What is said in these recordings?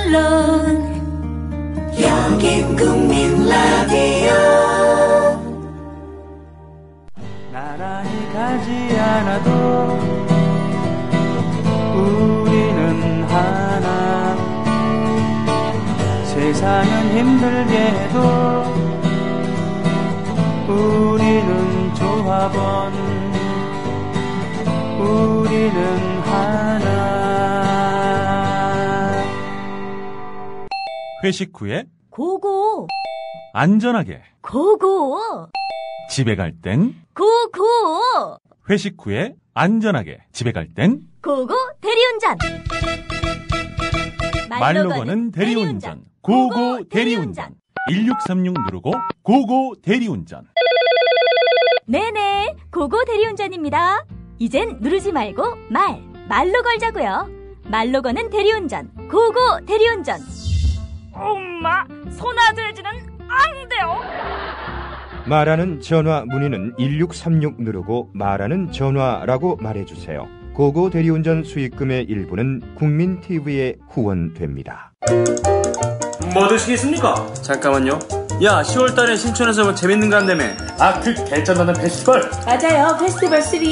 물론 여긴 국민 라디오. 나란히 가지 않아도 우리는 하나. 세상은 힘들게 해도 우리는 조합원. 우리는 하나. 회식 후에 고고. 안전하게 고고. 집에 갈 땐 고고. 회식 후에 안전하게 집에 갈 땐 고고 대리운전. 말로 거는 대리운전. 고고 대리운전. 1636 누르고 고고 대리운전. 네네, 고고 대리운전입니다. 이젠 누르지 말고 말로 걸자고요. 말로 거는 대리운전, 고고 대리운전. 엄마, 손아들지는 안 돼요. 말하는 전화 문의는 1636 누르고 말하는 전화라고 말해주세요. 고고 대리운전 수익금의 일부는 국민TV에 후원됩니다. 뭐 드시겠습니까? 잠깐만요. 야, 10월달에 신촌에서 뭐 재밌는 거 한다며. 그 개쩐다는 페스티벌. 맞아요, 페스티벌 3.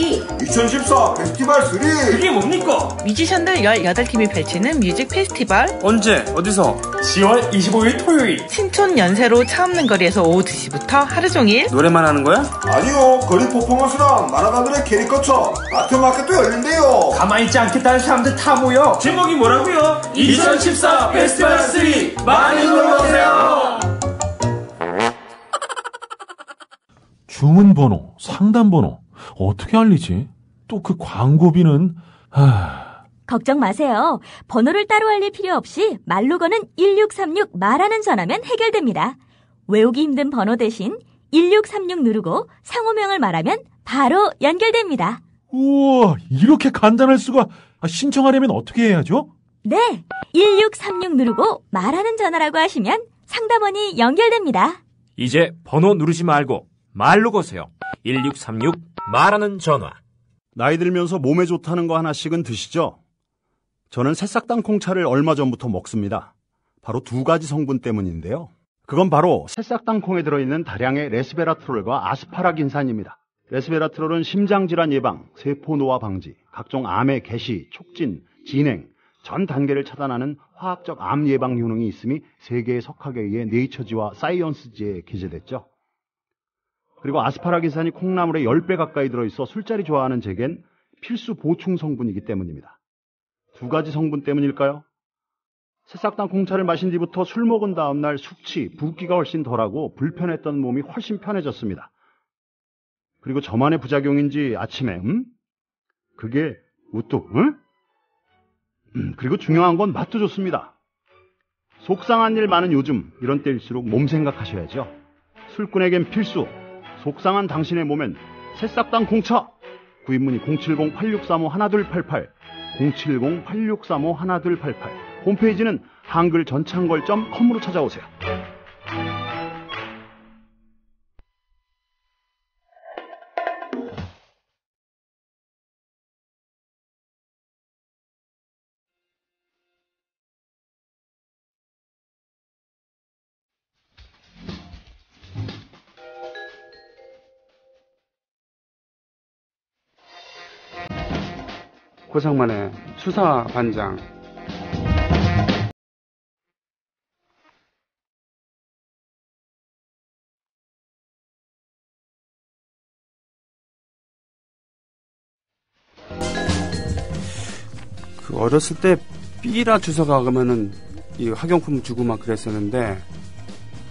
2014 페스티벌 3. 그게 뭡니까? 뮤지션들 18팀이 펼치는 뮤직 페스티벌. 언제? 어디서? 10월 25일 토요일. 신촌 연세로 차 없는 거리에서 오후 2시부터 하루 종일. 노래만 하는 거야? 아니요, 거리 퍼포먼스랑 만화가들의 캐릭터처 아트마켓도 열린대요. 가만히 있지 않겠다는 사람들 다 모여. 제목이 뭐라고요? 2014 페스티벌 3. 많이 놀러오세요. 주문번호, 상담번호 어떻게 알리지? 또 그 광고비는 걱정 마세요. 번호를 따로 알릴 필요 없이 말로 거는 1636 말하는 전화면 해결됩니다. 외우기 힘든 번호 대신 1636 누르고 상호명을 말하면 바로 연결됩니다. 우와, 이렇게 간단할 수가. 신청하려면 어떻게 해야죠? 네, 1636 누르고 말하는 전화라고 하시면 상담원이 연결됩니다. 이제 번호 누르지 말고 말로 거세요. 1636 말하는 전화. 나이 들면서 몸에 좋다는 거 하나씩은 드시죠? 저는 새싹당 콩차를 얼마 전부터 먹습니다. 바로 두 가지 성분 때문인데요. 그건 바로 새싹당 콩에 들어있는 다량의 레스베라트롤과 아스파라긴산입니다. 레스베라트롤은 심장질환 예방, 세포 노화 방지, 각종 암의 개시, 촉진, 진행, 전 단계를 차단하는 화학적 암 예방 효능이 있음이 세계의 석학에 의해 네이처지와 사이언스지에 기재됐죠. 그리고 아스파라긴산이 콩나물에 10배 가까이 들어있어 술자리 좋아하는 제겐 필수 보충 성분이기 때문입니다. 두 가지 성분 때문일까요? 새싹당 콩차를 마신 뒤부터 술 먹은 다음날 숙취, 붓기가 훨씬 덜하고 불편했던 몸이 훨씬 편해졌습니다. 그리고 저만의 부작용인지 아침에 그게 우뚝 그리고 중요한 건 맛도 좋습니다. 속상한 일 많은 요즘 이런 때일수록 몸 생각하셔야죠. 술꾼에겐 필수. 속상한 당신의 몸엔 새싹당 콩차. 구입문의 070-8635-1288 070-8635-1288 홈페이지는 한글전창걸.com으로 찾아오세요. 고상만의 수사반장. 어렸을 때 삐라 주소가 가면은 이 학용품 주고 막 그랬었는데,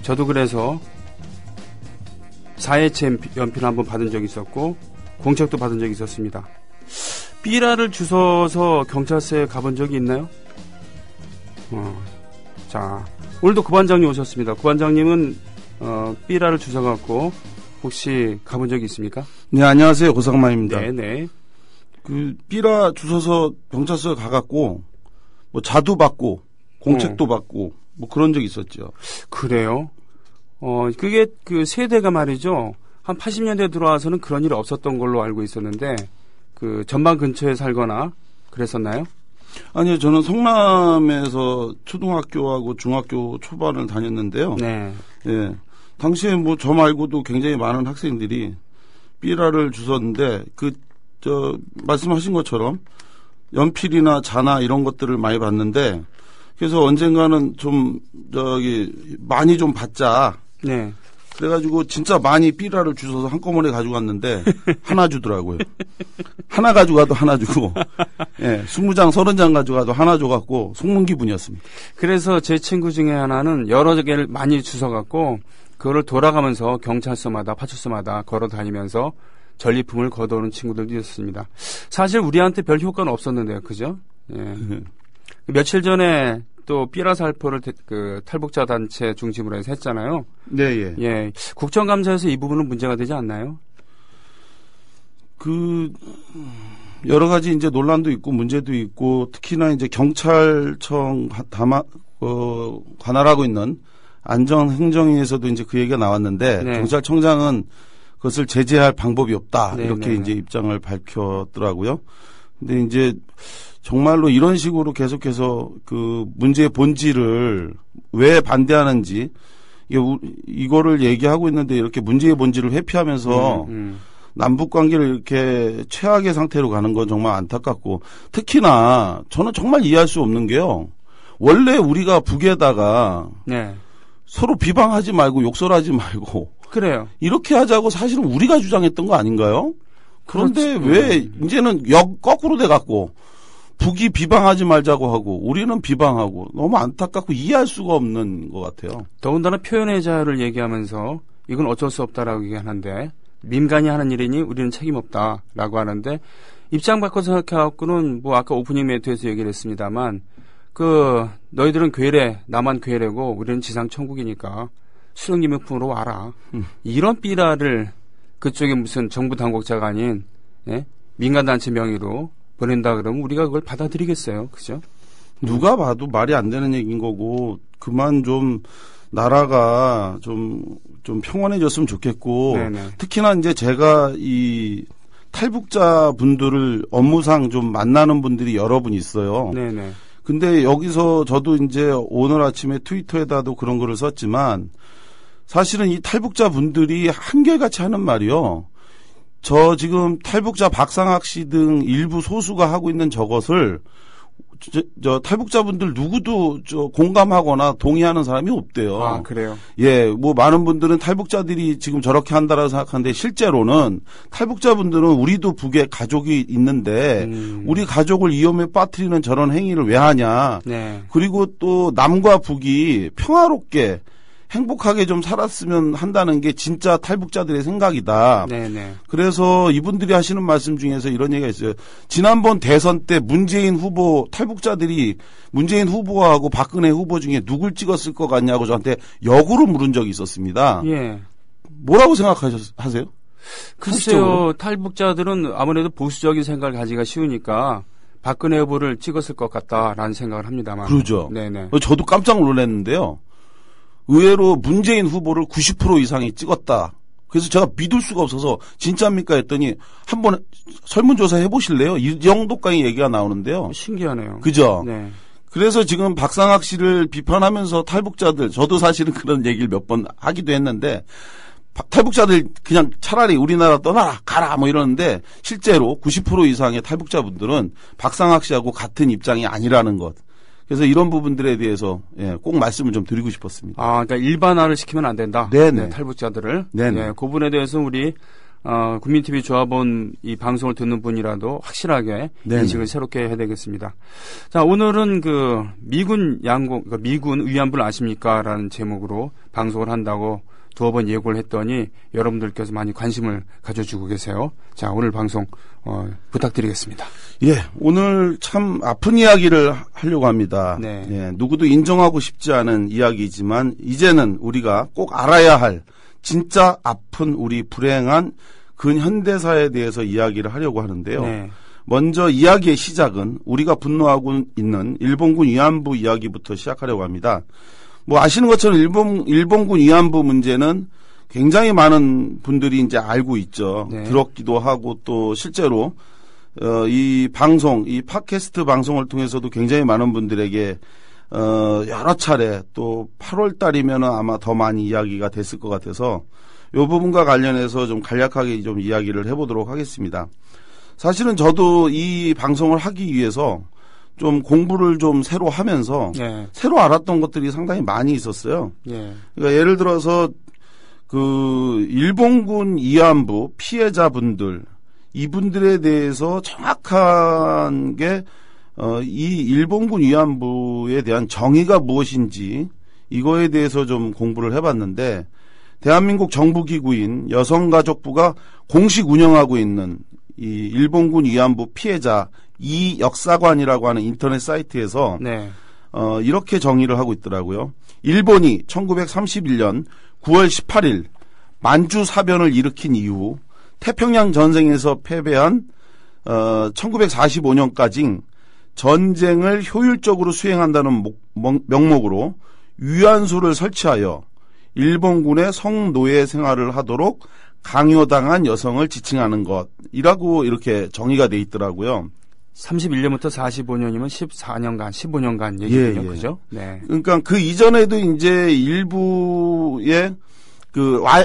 저도 그래서 사회체 연필 한번 받은 적이 있었고 공책도 받은 적이 있었습니다. 삐라를 주워서 경찰서에 가본 적이 있나요? 자, 오늘도 구반장님 오셨습니다. 구반장님은 삐라를 주워갖고 혹시 가본 적이 있습니까? 네, 안녕하세요. 고상만입니다. 네네. 그 삐라 주워서 경찰서에 가갖고 뭐 자도 받고 공책도 받고 뭐 그런 적이 있었죠. 그래요? 그게 그 세대가 말이죠. 한 80년대 들어와서는 그런 일이 없었던 걸로 알고 있었는데, 그 전방 근처에 살거나 그랬었나요? 아니요, 저는 성남에서 초등학교하고 중학교 초반을 다녔는데요. 네. 예. 당시에 뭐 저 말고도 굉장히 많은 학생들이 삐라를 주웠는데 말씀하신 것처럼 연필이나 자나 이런 것들을 많이 봤는데 그래서 언젠가는 좀 많이 좀 받자. 네. 그래가지고 진짜 많이 삐라를 주워서 한꺼번에 가지고 왔는데 하나 주더라고요. 하나 가져가도 하나 주고, 예, 20장, 30장 가져가도 하나 줘갖고 속는 기분이었습니다. 그래서 제 친구 중에 하나는 여러 개를 많이 주워갖고 그거를 돌아가면서 경찰서마다 파출소마다 걸어 다니면서 전리품을 거둬오는 친구들도 있었습니다. 사실 우리한테 별 효과는 없었는데요, 그죠? 예. 며칠 전에 또 삐라 살포를 탈북자 단체 중심으로 해서 했잖아요. 네, 예. 예. 국정감사에서 이 부분은 문제가 되지 않나요? 여러 가지 이제 논란도 있고 문제도 있고 특히나 이제 경찰청 관할하고 있는 안전행정위에서도 이제 그 얘기가 나왔는데 네. 경찰청장은 그것을 제재할 방법이 없다. 네, 이렇게 네, 이제 입장을 밝혔더라고요. 근데 이제 정말로 이런 식으로 계속해서 그 문제의 본질을 왜 반대하는지 이거를 얘기하고 있는데 이렇게 문제의 본질을 회피하면서 남북 관계를 이렇게 최악의 상태로 가는 건 정말 안타깝고 특히나 저는 정말 이해할 수 없는 게요. 원래 우리가 북에다가 네. 서로 비방하지 말고 욕설하지 말고 그래요. 이렇게 하자고 사실은 우리가 주장했던 거 아닌가요? 그런데 그렇지. 왜 이제는 거꾸로 돼갖고 북이 비방하지 말자고 하고 우리는 비방하고 너무 안타깝고 이해할 수가 없는 것 같아요. 더군다나 표현의 자유를 얘기하면서 이건 어쩔 수 없다라고 얘기하는데 민간이 하는 일이니 우리는 책임 없다라고 하는데 입장 바꿔서 생각해갖고는 뭐 아까 오프닝 멘트에서 얘기를 했습니다만 너희들은 괴뢰 나만 괴뢰고 우리는 지상 천국이니까 수령기명품으로 와라. 이런 삐라를 그쪽에 무슨 정부 당국자가 아닌 민간단체 명의로 보낸다 그러면 우리가 그걸 받아들이겠어요. 그죠? 누가 봐도 말이 안 되는 얘기인 거고 그만 좀 나라가 좀 평온해졌으면 좋겠고 네네. 특히나 이제 제가 이 탈북자 분들을 업무상 좀 만나는 분들이 여러 분 있어요. 네네. 근데 여기서 저도 이제 오늘 아침에 트위터에다도 그런 글을 썼지만 사실은 이 탈북자 분들이 한결같이 하는 말이요. 저 지금 탈북자 박상학 씨 등 일부 소수가 하고 있는 저것을 저 탈북자분들 누구도 공감하거나 동의하는 사람이 없대요. 아, 그래요? 예, 뭐 많은 분들은 탈북자들이 지금 저렇게 한다라고 생각하는데 실제로는 탈북자분들은 우리도 북에 가족이 있는데 우리 가족을 위험에 빠뜨리는 저런 행위를 왜 하냐. 네. 그리고 또 남과 북이 평화롭게 행복하게 좀 살았으면 한다는 게 진짜 탈북자들의 생각이다. 네네. 그래서 이분들이 하시는 말씀 중에서 이런 얘기가 있어요. 지난번 대선 때 문재인 후보 탈북자들이 문재인 후보하고 박근혜 후보 중에 누굴 찍었을 것 같냐고 저한테 역으로 물은 적이 있었습니다. 예. 뭐라고 생각하세요? 글쎄요. 탈북자들은 아무래도 보수적인 생각을 가지기가 쉬우니까 박근혜 후보를 찍었을 것 같다라는 생각을 합니다만. 그러죠. 네네. 저도 깜짝 놀랐는데요. 의외로 문재인 후보를 90% 이상이 찍었다. 그래서 제가 믿을 수가 없어서 진짜입니까 했더니 한번 설문조사 해보실래요? 이 정도까지 얘기가 나오는데요. 신기하네요. 그죠? 네. 그래서 지금 박상학 씨를 비판하면서 탈북자들, 저도 사실은 그런 얘기를 몇 번 하기도 했는데 탈북자들 그냥 차라리 우리나라 떠나라 가라 뭐 이러는데 실제로 90% 이상의 탈북자분들은 박상학 씨하고 같은 입장이 아니라는 것. 그래서 이런 부분들에 대해서 꼭 말씀을 좀 드리고 싶었습니다. 아, 그러니까 일반화를 시키면 안 된다. 네네. 탈북자들을. 네네. 예, 그 부분에 대해서 우리 국민TV 조합원 이 방송을 듣는 분이라도 확실하게 네네. 인식을 새롭게 해야 되겠습니다. 자, 오늘은 미군 미군 위안부를 아십니까?라는 제목으로 방송을 한다고 두어 번 예고를 했더니 여러분들께서 많이 관심을 가져주고 계세요. 자, 오늘 방송 부탁드리겠습니다. 예, 오늘 참 아픈 이야기를 하려고 합니다. 네. 예, 누구도 인정하고 싶지 않은 이야기지만 이제는 우리가 꼭 알아야 할 진짜 아픈 우리 불행한 근현대사에 대해서 이야기를 하려고 하는데요. 네. 먼저 이야기의 시작은 우리가 분노하고 있는 일본군 위안부 이야기부터 시작하려고 합니다. 뭐 아시는 것처럼 일본군 위안부 문제는 굉장히 많은 분들이 이제 알고 있죠. 네. 들었기도 하고 또 실제로 이 방송, 이 팟캐스트 방송을 통해서도 굉장히 많은 분들에게 여러 차례 또 8월 달이면은 아마 더 많이 이야기가 됐을 것 같아서 이 부분과 관련해서 좀 간략하게 좀 이야기를 해보도록 하겠습니다. 사실은 저도 이 방송을 하기 위해서 좀 공부를 좀 새로 하면서 예. 새로 알았던 것들이 상당히 많이 있었어요. 예. 그러니까 예를 들어서 그 일본군 위안부 피해자분들 이분들에 대해서 정확한 게 이 일본군 위안부에 대한 정의가 무엇인지 이거에 대해서 좀 공부를 해봤는데 대한민국 정부기구인 여성가족부가 공식 운영하고 있는 이 일본군 위안부 피해자 이 역사관이라고 하는 인터넷 사이트에서 네. 이렇게 정의를 하고 있더라고요. 일본이 1931년 9월 18일 만주 사변을 일으킨 이후 태평양 전쟁에서 패배한 1945년까지 전쟁을 효율적으로 수행한다는 명목으로 위안소를 설치하여 일본군의 성노예 생활을 하도록 강요당한 여성을 지칭하는 것이라고 이렇게 정의가 돼 있더라고요. 31년부터 45년이면 14년간, 15년간 얘기군요. 예, 예. 그죠? 네. 그러니까 그 이전에도 이제 일부의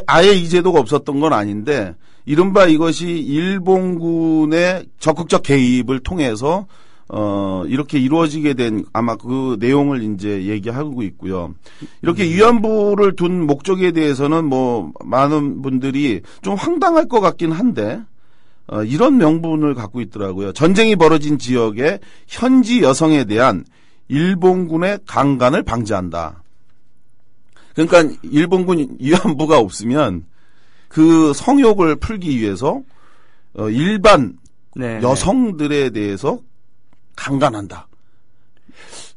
아예 이 제도가 없었던 건 아닌데 이른바 이것이 일본군의 적극적 개입을 통해서 이렇게 이루어지게 된 아마 그 내용을 이제 얘기하고 있고요. 이렇게 위안부를 둔 목적에 대해서는 뭐 많은 분들이 좀 황당할 것 같긴 한데 이런 명분을 갖고 있더라고요. 전쟁이 벌어진 지역의 현지 여성에 대한 일본군의 강간을 방지한다. 그러니까 일본군 위안부가 없으면 그 성욕을 풀기 위해서 일반 네, 여성들에 대해서 강간한다.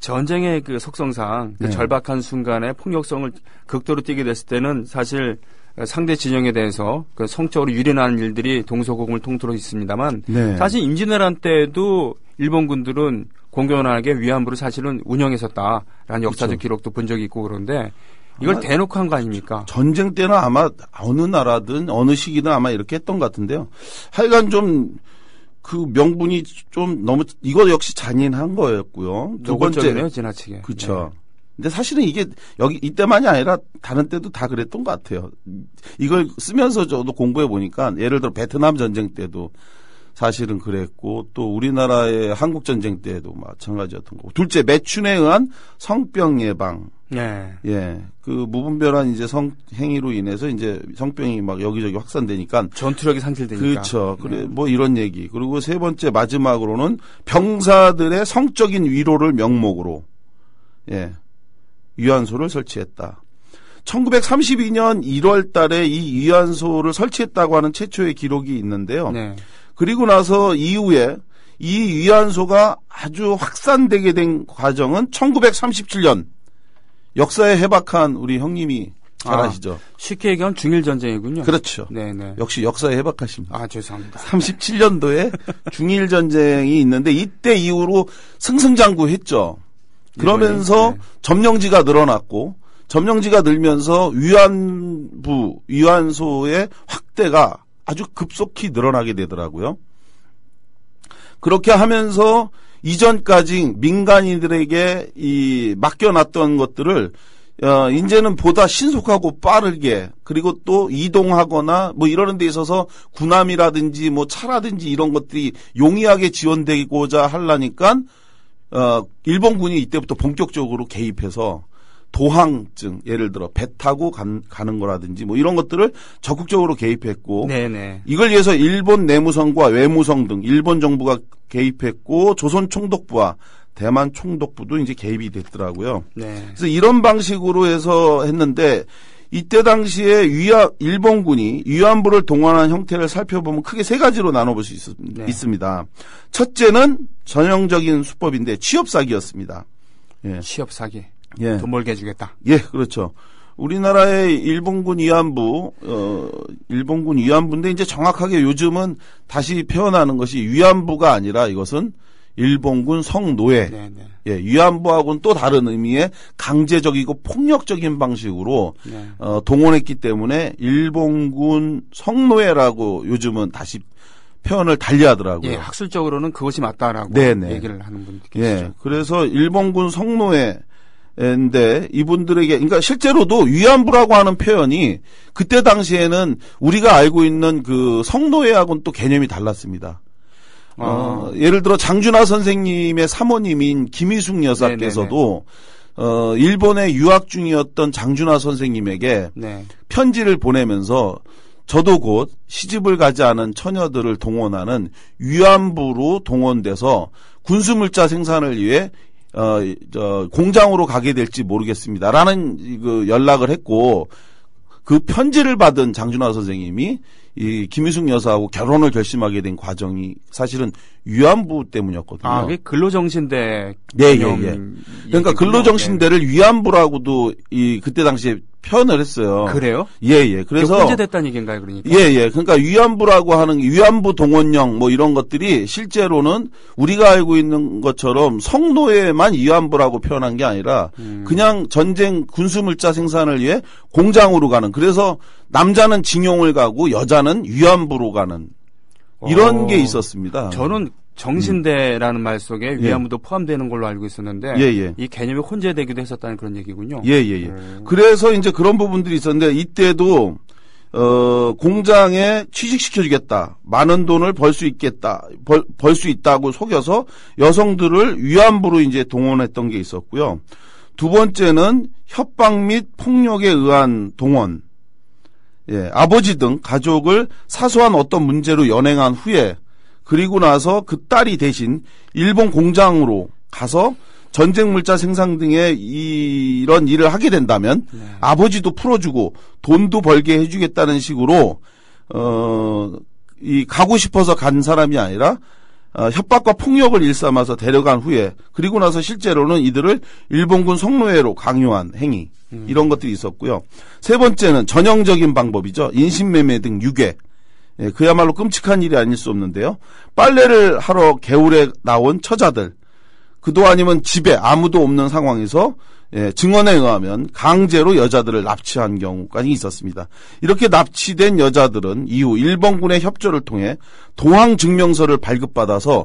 전쟁의 그 속성상 그 네. 절박한 순간에 폭력성을 극도로 띠게 됐을 때는 사실 상대 진영에 대해서 그 성적으로 유린하는 일들이 동서고금을 통틀어 있습니다만 네. 사실 임진왜란 때도 일본군들은 공견하게 위안부를 사실은 운영했었다라는 역사적 그렇죠. 기록도 본 적이 있고 그런데 이걸 대놓고 한 거 아닙니까? 전쟁 때는 아마 어느 나라든 어느 시기든 아마 이렇게 했던 것 같은데요. 하여간 좀 그 명분이 좀 너무 이거 역시 잔인한 거였고요. 두 번째 지나치게. 그렇죠. 근데 사실은 이게 여기 이때만이 아니라 다른 때도 다 그랬던 것 같아요. 이걸 쓰면서 저도 공부해 보니까 예를 들어 베트남 전쟁 때도 사실은 그랬고 또 우리나라의 한국 전쟁 때도 마찬가지였던 거고. 둘째 매춘에 의한 성병 예방. 네. 예. 그 무분별한 이제 성행위로 인해서 이제 성병이 막 여기저기 확산되니까 전투력이 상실되니까. 그렇죠. 그래 뭐 이런 얘기. 그리고 세 번째 마지막으로는 병사들의 성적인 위로를 명목으로 예. 위안소를 설치했다. 1932년 1월 달에 이 위안소를 설치했다고 하는 최초의 기록이 있는데요. 네. 그리고 나서 이후에 이 위안소가 아주 확산되게 된 과정은 1937년 역사에 해박한 우리 형님이 잘 아시죠? 쉽게 얘기하면 중일전쟁이군요. 그렇죠. 네네. 역시 역사에 해박하십니다. 아, 죄송합니다. 37년도에 중일전쟁이 있는데 이때 이후로 승승장구했죠. 그러면서 점령지가 늘어났고 점령지가 늘면서 위안소의 확대가 아주 급속히 늘어나게 되더라고요. 그렇게 하면서 이전까지 민간인들에게 이 맡겨놨던 것들을 이제는 보다 신속하고 빠르게 그리고 또 이동하거나 뭐 이러는 데 있어서 군함이라든지 뭐 차라든지 이런 것들이 용이하게 지원되고자 하려니까 일본군이 이때부터 본격적으로 개입해서 도항증 예를 들어 배 타고 가는 거라든지 뭐 이런 것들을 적극적으로 개입했고 네네. 이걸 위해서 일본 내무성과 외무성 등 일본 정부가 개입했고 조선 총독부와 대만 총독부도 이제 개입이 됐더라고요. 네. 그래서 이런 방식으로 해서 했는데 이때 당시에 일본군이 위안부를 동원한 형태를 살펴보면 크게 세 가지로 나눠볼 수 있습니다. 첫째는 전형적인 수법인데 취업 사기였습니다. 예. 취업 사기. 예. 돈 벌게 해주겠다. 예, 그렇죠. 우리나라의 일본군 위안부인데 이제 정확하게 요즘은 다시 표현하는 것이 위안부가 아니라 이것은 일본군 성노예. 네네. 예, 위안부하고는 또 다른 의미의 강제적이고 폭력적인 방식으로 네. 동원했기 때문에 일본군 성노예라고 요즘은 다시 표현을 달리하더라고요. 예, 학술적으로는 그것이 맞다라고 네네. 얘기를 하는 분들 계시죠. 예, 그래서 일본군 성노예인데 이분들에게 그러니까 실제로도 위안부라고 하는 표현이 그때 당시에는 우리가 알고 있는 그 성노예하고는 또 개념이 달랐습니다. 예를 들어 장준하 선생님의 사모님인 김희숙 여사께서도 일본에 유학 중이었던 장준하 선생님에게 네. 편지를 보내면서 저도 곧 시집을 가지 않은 처녀들을 동원하는 위안부로 동원돼서 군수물자 생산을 위해 공장으로 가게 될지 모르겠습니다라는 그 연락을 했고 그 편지를 받은 장준하 선생님이 이 김희숙 여사하고 결혼을 결심하게 된 과정이 사실은 위안부 때문이었거든요. 아, 그게 근로정신대. 네, 예. 그러니까 근로정신대를 위안부라고도 그때 당시에 표현을 했어요. 그래요? 예. 그래서 혼재됐다는 얘기인가요, 그러니까? 예. 그러니까 위안부라고 하는 위안부 동원령 뭐 이런 것들이 실제로는 우리가 알고 있는 것처럼 성노예만 위안부라고 표현한 게 아니라 그냥 전쟁 군수물자 생산을 위해 공장으로 가는 그래서 남자는 징용을 가고 여자는 위안부로 가는 이런 게 있었습니다. 저는 정신대라는 말 속에 위안부도 포함되는 걸로 알고 있었는데 이 개념이 혼재되기도 했었다는 그런 얘기군요. 예. 그래서 이제 그런 부분들이 있었는데 이때도 공장에 취직시켜주겠다. 많은 돈을 벌 수 있겠다. 벌 수 있다고 속여서 여성들을 위안부로 이제 동원했던 게 있었고요. 두 번째는 협박 및 폭력에 의한 동원. 예, 아버지 등 가족을 사소한 어떤 문제로 연행한 후에 그리고 나서 그 딸이 대신 일본 공장으로 가서 전쟁 물자 생산 등의 이런 일을 하게 된다면 아버지도 풀어주고 돈도 벌게 해주겠다는 식으로 가고 싶어서 간 사람이 아니라 협박과 폭력을 일삼아서 데려간 후에 그리고 나서 실제로는 이들을 일본군 성노예로 강요한 행위 이런 것들이 있었고요. 세 번째는 전형적인 방법이죠. 인신매매 등 유괴. 예, 그야말로 끔찍한 일이 아닐 수 없는데요. 빨래를 하러 개울에 나온 처자들. 그도 아니면 집에 아무도 없는 상황에서 증언에 의하면 강제로 여자들을 납치한 경우까지 있었습니다. 이렇게 납치된 여자들은 이후 일본군의 협조를 통해 도항 증명서를 발급받아서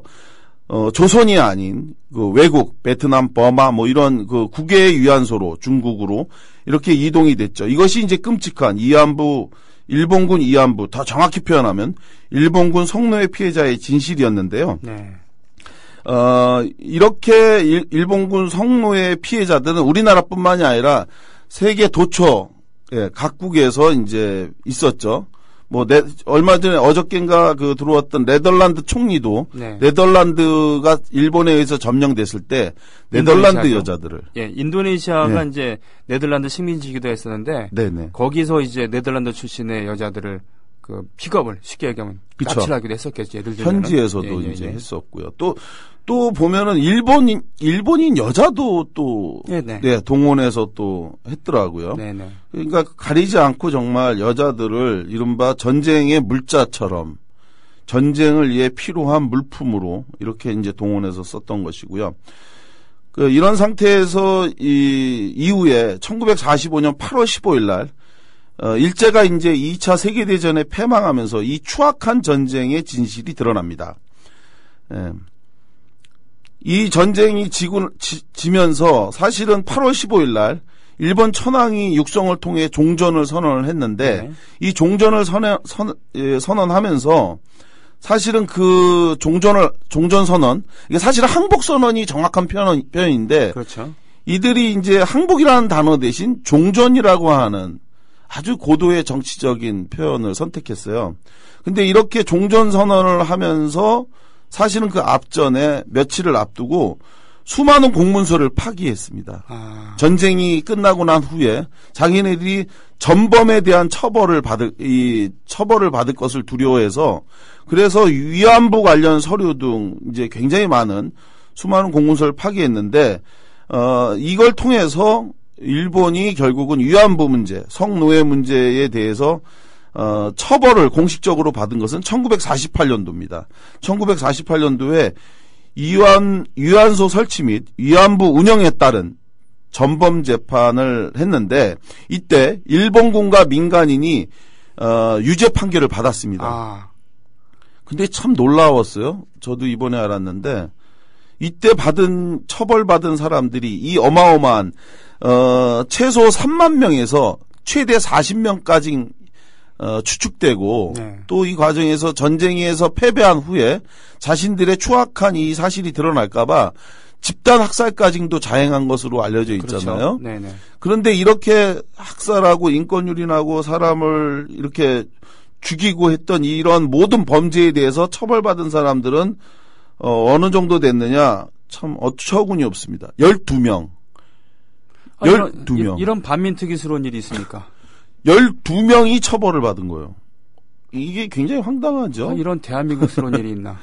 조선이 아닌 그 외국, 베트남, 버마 뭐 이런 그 국외의 위안소로 중국으로 이렇게 이동이 됐죠. 이것이 이제 끔찍한 일본군 위안부, 더 정확히 표현하면 일본군 성노예 피해자의 진실이었는데요. 네. 이렇게 일본군 성노예 피해자들은 우리나라뿐만이 아니라 세계 도처 각국에서 이제 있었죠. 얼마 전에 어저께인가 들어왔던 네덜란드 총리도 네덜란드가 일본에 의해서 점령됐을 때 네덜란드 여자들을. 예, 인도네시아가 이제 네덜란드 식민지기도 했었는데. 네네. 거기서 이제 네덜란드 출신의 여자들을 픽업을 쉽게 얘기하면 납치를 하기도 했었겠죠. 예를 들면. 현지에서도 이제 했었고요. 또 보면은 일본인 여자도 또 동원해서 또 했더라고요. 네네. 그러니까 가리지 않고 정말 여자들을 이른바 전쟁의 물자처럼 전쟁을 위해 필요한 물품으로 이렇게 이제 동원해서 썼던 것이고요. 이런 상태에서 이후에 1945년 8월 15일 날 일제가 이제 2차 세계대전에 패망하면서 이 추악한 전쟁의 진실이 드러납니다. 이 전쟁이 지면서 사실은 8월 15일 날 일본 천황이 육성을 통해 종전을 선언을 했는데 이 종전을 선언하면서 사실은 그 종전 선언 이게 사실은 항복 선언이 정확한 표현인데 그렇죠. 이들이 이제 항복이라는 단어 대신 종전이라고 하는 아주 고도의 정치적인 표현을 선택했어요. 근데 이렇게 종전 선언을 하면서 사실은 그 앞전에 며칠을 앞두고 수많은 공문서를 파기했습니다. 전쟁이 끝나고 난 후에 자기네들이 전범에 대한 처벌을 받을 것을 두려워해서 그래서 위안부 관련 서류 등 이제 굉장히 많은 수많은 공문서를 파기했는데 이걸 통해서 일본이 결국은 위안부 문제, 성노예 문제에 대해서 처벌을 공식적으로 받은 것은 1948년도입니다. 1948년도에 위안소 설치 및 위안부 운영에 따른 전범 재판을 했는데 이때 일본군과 민간인이 유죄 판결을 받았습니다. 근데 참 놀라웠어요. 저도 이번에 알았는데 이때 처벌받은 사람들이 이 어마어마한 최소 3만 명에서 최대 40명까지 추측되고 네. 또 이 과정에서 전쟁에서 패배한 후에 자신들의 추악한 이 사실이 드러날까봐 집단 학살까지도 자행한 것으로 알려져 있잖아요. 그렇죠. 네네. 그런데 이렇게 학살하고 인권유린하고 사람을 이렇게 죽이고 했던 이런 모든 범죄에 대해서 처벌받은 사람들은 어느 정도 됐느냐 참 어처구니 없습니다. 12명. 12명. 이런 반민특위스러운 일이 있습니까? 12명이 처벌을 받은 거예요. 이게 굉장히 황당하죠. 이런 대한민국스러운 일이 있나.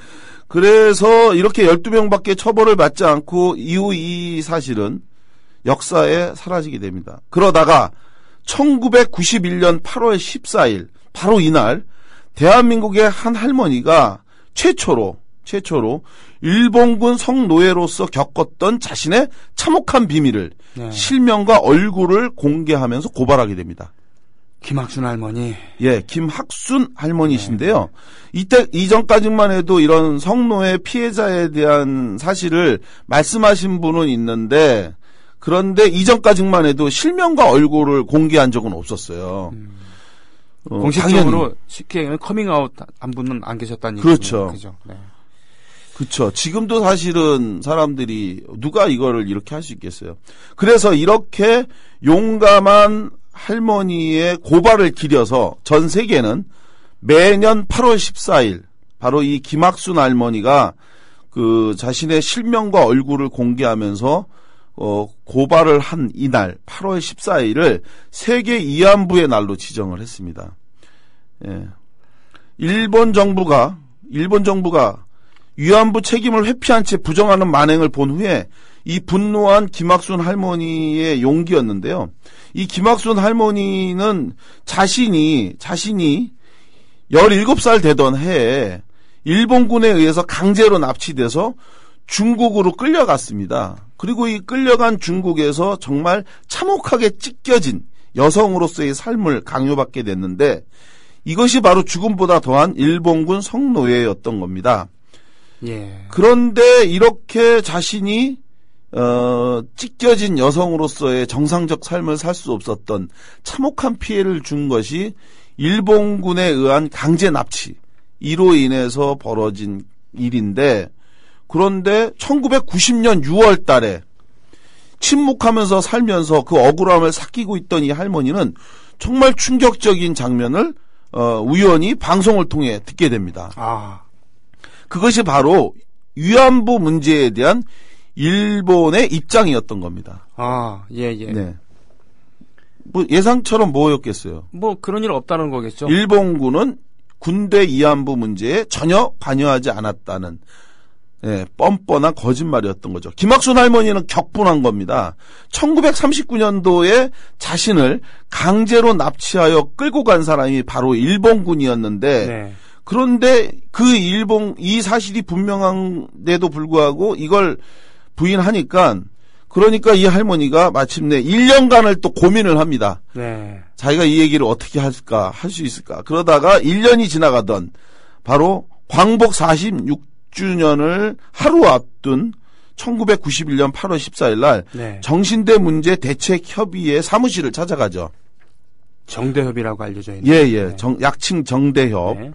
그래서 이렇게 12명밖에 처벌을 받지 않고 이후 이 사실은 역사에 사라지게 됩니다. 그러다가 1991년 8월 14일 바로 이날 대한민국의 한 할머니가 최초로 일본군 성노예로서 겪었던 자신의 참혹한 비밀을 네. 실명과 얼굴을 공개하면서 고발하게 됩니다. 김학순 할머니. 예, 김학순 할머니신데요. 이때 이전까지만 해도 이런 성노예 피해자에 대한 사실을 말씀하신 분은 있는데 그런데 이전까지만 해도 실명과 얼굴을 공개한 적은 없었어요. 공식적으로 당연히. 쉽게 얘기하면 커밍아웃 한 분은 안 계셨다는 그렇죠. 얘기죠. 네. 그렇죠. 지금도 사실은 사람들이 누가 이거를 이렇게 할 수 있겠어요. 그래서 이렇게 용감한 할머니의 고발을 기려서 전 세계는 매년 8월 14일 바로 이 김학순 할머니가 그 자신의 실명과 얼굴을 공개하면서 고발을 한 이날 8월 14일을 세계 위안부의 날로 지정을 했습니다. 예. 일본 정부가 위안부 책임을 회피한 채 부정하는 만행을 본 후에 이 분노한 김학순 할머니의 용기였는데요. 이 김학순 할머니는 자신이 17살 되던 해에 일본군에 의해서 강제로 납치돼서 중국으로 끌려갔습니다. 그리고 이 끌려간 중국에서 정말 참혹하게 찢겨진 여성으로서의 삶을 강요받게 됐는데 이것이 바로 죽음보다 더한 일본군 성노예였던 겁니다. 예. 그런데 이렇게 자신이 찢겨진 여성으로서의 정상적 삶을 살 수 없었던 참혹한 피해를 준 것이 일본군에 의한 강제 납치 이로 인해서 벌어진 일인데 그런데 1990년 6월 달에 침묵하면서 살면서 그 억울함을 삭히고 있던 이 할머니는 정말 충격적인 장면을 우연히 방송을 통해 듣게 됩니다. 그것이 바로 위안부 문제에 대한 일본의 입장이었던 겁니다. 예. 네. 뭐 예상처럼 뭐였겠어요? 뭐 그런 일 없다는 거겠죠. 일본군은 군대 위안부 문제에 전혀 관여하지 않았다는 뻔뻔한 거짓말이었던 거죠. 김학순 할머니는 격분한 겁니다. 1939년도에 자신을 강제로 납치하여 끌고 간 사람이 바로 일본군이었는데 네. 그런데 이 사실이 분명한데도 불구하고 이걸 부인하니까 그러니까 이 할머니가 마침내 1년간을 또 고민을 합니다. 네. 자기가 이 얘기를 어떻게 할까, 할 수 있을까. 그러다가 1년이 지나가던 바로 광복 46주년을 하루 앞둔 1991년 8월 14일 날 네. 정신대 문제 대책협의회 사무실을 찾아가죠. 정대협이라고 알려져 있는. 네. 약칭 정대협. 네.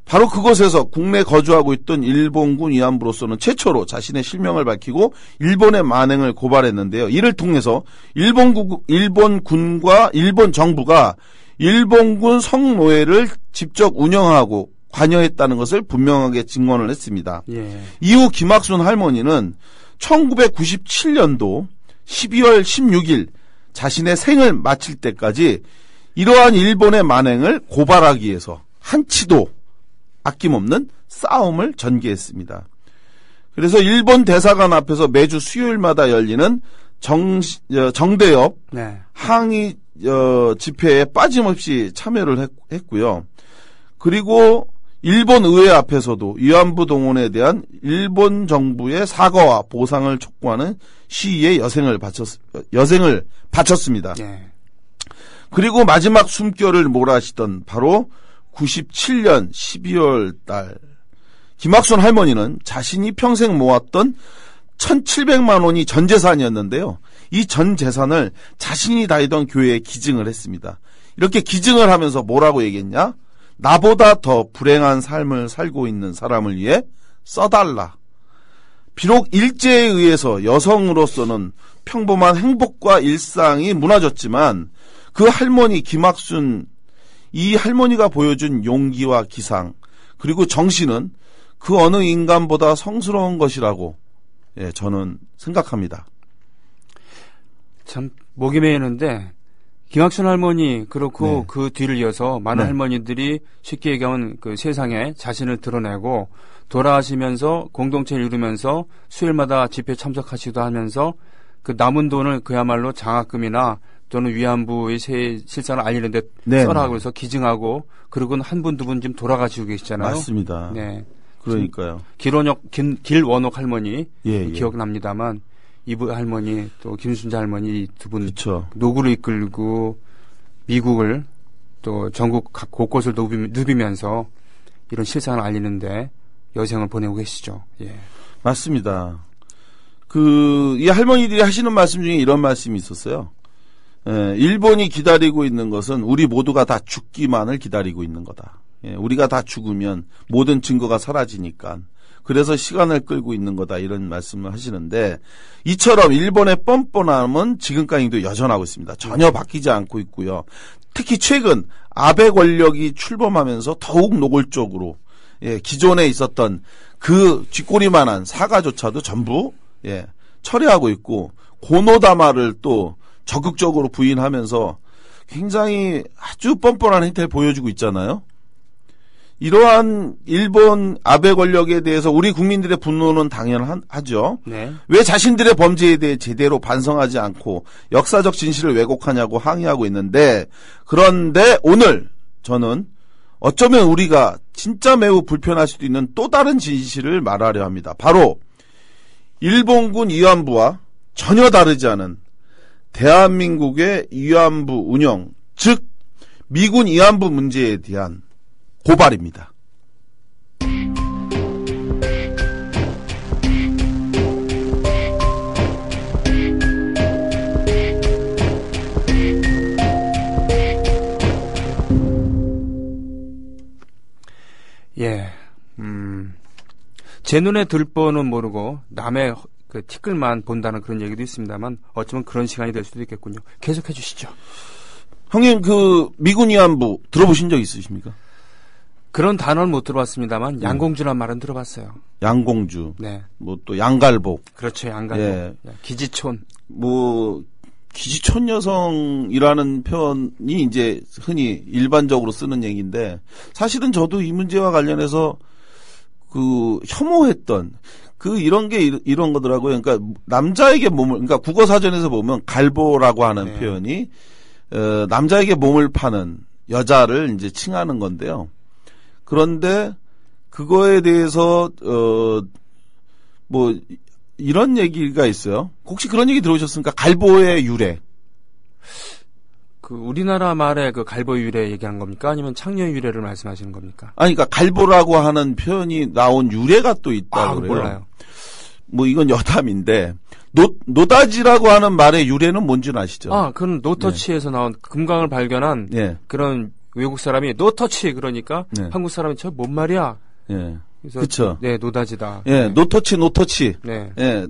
바로 그곳에서 국내 거주하고 있던 일본군 위안부로서는 최초로 자신의 실명을 밝히고 일본의 만행을 고발했는데요. 이를 통해서 일본군과 일본 정부가 일본군 성노예를 직접 운영하고 관여했다는 것을 분명하게 증언을 했습니다. 예. 이후 김학순 할머니는 1997년도 12월 16일 자신의 생을 마칠 때까지 이러한 일본의 만행을 고발하기 위해서 한치도 아낌없는 싸움을 전개했습니다. 그래서 일본 대사관 앞에서 매주 수요일마다 열리는 정대협 네. 항의 집회에 빠짐없이 참여를 했고요. 그리고 일본 의회 앞에서도 위안부 동원에 대한 일본 정부의 사과와 보상을 촉구하는 시위에 여생을 바쳤습니다. 네. 그리고 마지막 숨결을 몰아쉬던 바로 97년 12월 달 김학순 할머니는 자신이 평생 모았던 1,700만 원이 전 재산이었는데요. 이 전 재산을 자신이 다니던 교회에 기증을 했습니다. 이렇게 기증을 하면서 뭐라고 얘기했냐? 나보다 더 불행한 삶을 살고 있는 사람을 위해 써달라. 비록 일제에 의해서 여성으로서는 평범한 행복과 일상이 무너졌지만 그 할머니 김학순, 이 할머니가 보여준 용기와 기상 그리고 정신은 그 어느 인간보다 성스러운 것이라고 저는 생각합니다. 참 목이 메이는데 김학순 할머니 그렇고 그 뒤를 이어서 많은 할머니들이 쉽게 얘기하면 그 세상에 자신을 드러내고 돌아가시면서 공동체를 이루면서 수요일마다 집회 참석하시기도 하면서 그 남은 돈을 그야말로 장학금이나 또는 위안부의 실상을 알리는데 써라고 해서 기증하고 그리고는 한 분, 두 분 지금 돌아가시고 계시잖아요. 맞습니다. 네. 그러니까요. 길원옥 할머니 기억납니다만 이부 할머니 또 김순자 할머니 두 분 노구를 이끌고 미국을 또 전국 각 곳곳을 누비면서 이런 실상을 알리는데 여생을 보내고 계시죠. 예. 맞습니다. 이 할머니들이 하시는 말씀 중에 이런 말씀이 있었어요. 일본이 기다리고 있는 것은 우리 모두가 다 죽기만을 기다리고 있는 거다. 우리가 다 죽으면 모든 증거가 사라지니까. 그래서 시간을 끌고 있는 거다 이런 말씀을 하시는데 이처럼 일본의 뻔뻔함은 지금까지도 여전하고 있습니다. 전혀 바뀌지 않고 있고요. 특히 최근 아베 권력이 출범하면서 더욱 노골적으로 기존에 있었던 그 쥐꼬리만한 사과조차도 전부 철회하고 있고 고노다마를 또 적극적으로 부인하면서 굉장히 아주 뻔뻔한 행태를 보여주고 있잖아요. 이러한 일본 아베 권력에 대해서 우리 국민들의 분노는 당연하죠. 왜 자신들의 범죄에 대해 제대로 반성하지 않고 역사적 진실을 왜곡하냐고 항의하고 있는데 그런데 오늘 저는 어쩌면 우리가 진짜 매우 불편할 수도 있는 또 다른 진실을 말하려 합니다. 바로 일본군 위안부와 전혀 다르지 않은 대한민국의 위안부 운영, 즉 미군 위안부 문제에 대한 고발입니다. 제 눈에 들 뻔은 모르고 남의 그 티끌만 본다는 그런 얘기도 있습니다만 어쩌면 그런 시간이 될 수도 있겠군요. 계속해 주시죠. 형님 그 미군 위안부 들어보신 적 있으십니까? 그런 단어는 못 들어봤습니다만 양공주란 말은 들어봤어요. 양공주. 네. 뭐 또 양갈복. 그렇죠. 양갈복. 기지촌. 뭐 기지촌 여성이라는 표현이 이제 흔히 일반적으로 쓰는 얘기인데 사실은 저도 이 문제와 관련해서 그 혐오했던 이런 게 이런 거더라고요. 그러니까 남자에게 그러니까 국어 사전에서 보면 갈보라고 하는 표현이 남자에게 몸을 파는 여자를 이제 칭하는 건데요. 그런데 그거에 대해서 뭐 이런 얘기가 있어요. 혹시 그런 얘기 들어오셨습니까? 갈보의 유래. 그 우리나라 말의 그 갈보 유래 얘기하는 겁니까? 아니면 창녀 유래를 말씀하시는 겁니까? 아니, 그러니까 갈보라고 하는 표현이 나온 유래가 또 있다고 그래요. 몰라요. 뭐 이건 여담인데 노다지라고 하는 말의 유래는 뭔지는 아시죠? 그건 노터치에서 나온 금강을 발견한 그런 외국 사람이 노터치 그러니까 한국 사람이 저 뭔 말이야? 그렇죠. 네, 노다지다. 노터치.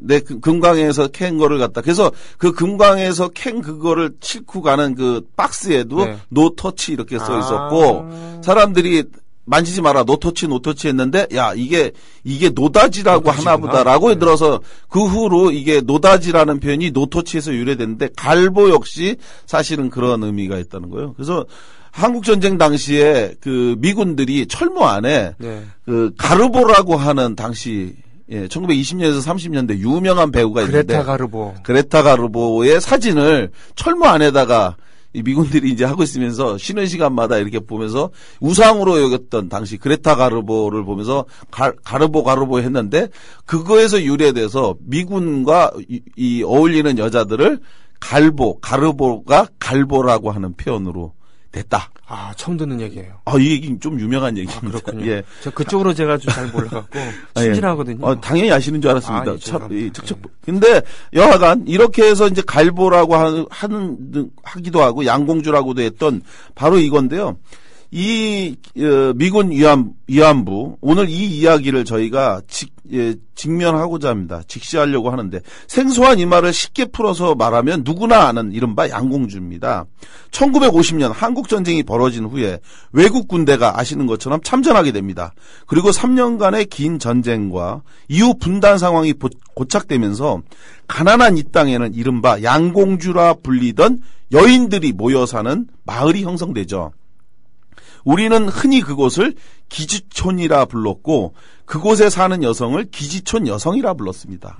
내 금강에서 캔 거를 갖다. 그래서 그 금강에서 캔 그거를 싣고 가는 그 박스에도 노터치 이렇게 써 있었고 사람들이 만지지 마라 노터치 했는데 야 이게 노다지라고 하나보다라고 들어서 그 후로 이게 노다지라는 표현이 노터치에서 유래됐는데 갈보 역시 사실은 그런 의미가 있다는 거예요. 그래서 한국 전쟁 당시에 그 미군들이 철모 안에 그 가르보라고 하는 당시 1920년에서 30년대 유명한 배우가 있는데 그레타 가르보의 사진을 철모 안에다가 이 미군들이 이제 하고 있으면서 쉬는 시간마다 이렇게 보면서 우상으로 여겼던 당시 그레타 가르보를 보면서 가르보 했는데 그거에서 유래돼서 미군과 이 어울리는 여자들을 가르보가 갈보라고 하는 표현으로 됐다. 아, 처음 듣는 얘기예요. 이 얘기 좀 유명한 얘기입니다. 그렇군요. 예. 저 그쪽으로 제가 좀 잘 몰라갖고 친절하거든요. 당연히 아시는 줄 알았습니다. 죄송합니다. 특척. 근데 여하간 이렇게 해서 이제 갈보라고 하기도 하고 양공주라고도 했던 바로 이건데요. 이 미군 위안부 오늘 이 이야기를 저희가 직면하고자 합니다. 직시하려고 하는데 생소한 이 말을 쉽게 풀어서 말하면 누구나 아는 이른바 양공주입니다. 1950년 한국전쟁이 벌어진 후에 외국 군대가 아시는 것처럼 참전하게 됩니다. 그리고 3년간의 긴 전쟁과 이후 분단 상황이 고착되면서 가난한 이 땅에는 이른바 양공주라 불리던 여인들이 모여 사는 마을이 형성되죠. 우리는 흔히 그곳을 기지촌이라 불렀고 그곳에 사는 여성을 기지촌 여성이라 불렀습니다.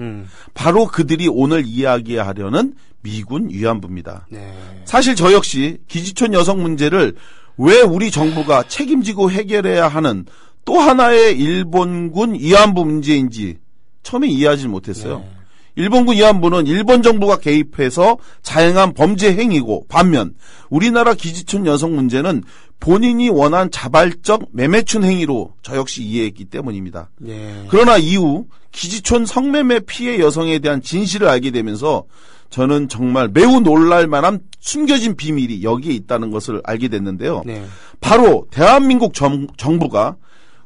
바로 그들이 오늘 이야기하려는 미군 위안부입니다. 네. 사실 저 역시 기지촌 여성 문제를 왜 우리 정부가 책임지고 해결해야 하는 또 하나의 일본군 위안부 문제인지 처음에 이해하지 못했어요. 네. 일본군 위안부는 일본 정부가 개입해서 자행한 범죄 행위고 반면 우리나라 기지촌 여성 문제는 본인이 원한 자발적 매매춘 행위로 저 역시 이해했기 때문입니다. 네. 그러나 이후 기지촌 성매매 피해 여성에 대한 진실을 알게 되면서 저는 정말 매우 놀랄 만한 숨겨진 비밀이 여기에 있다는 것을 알게 됐는데요. 네. 바로 대한민국 정부가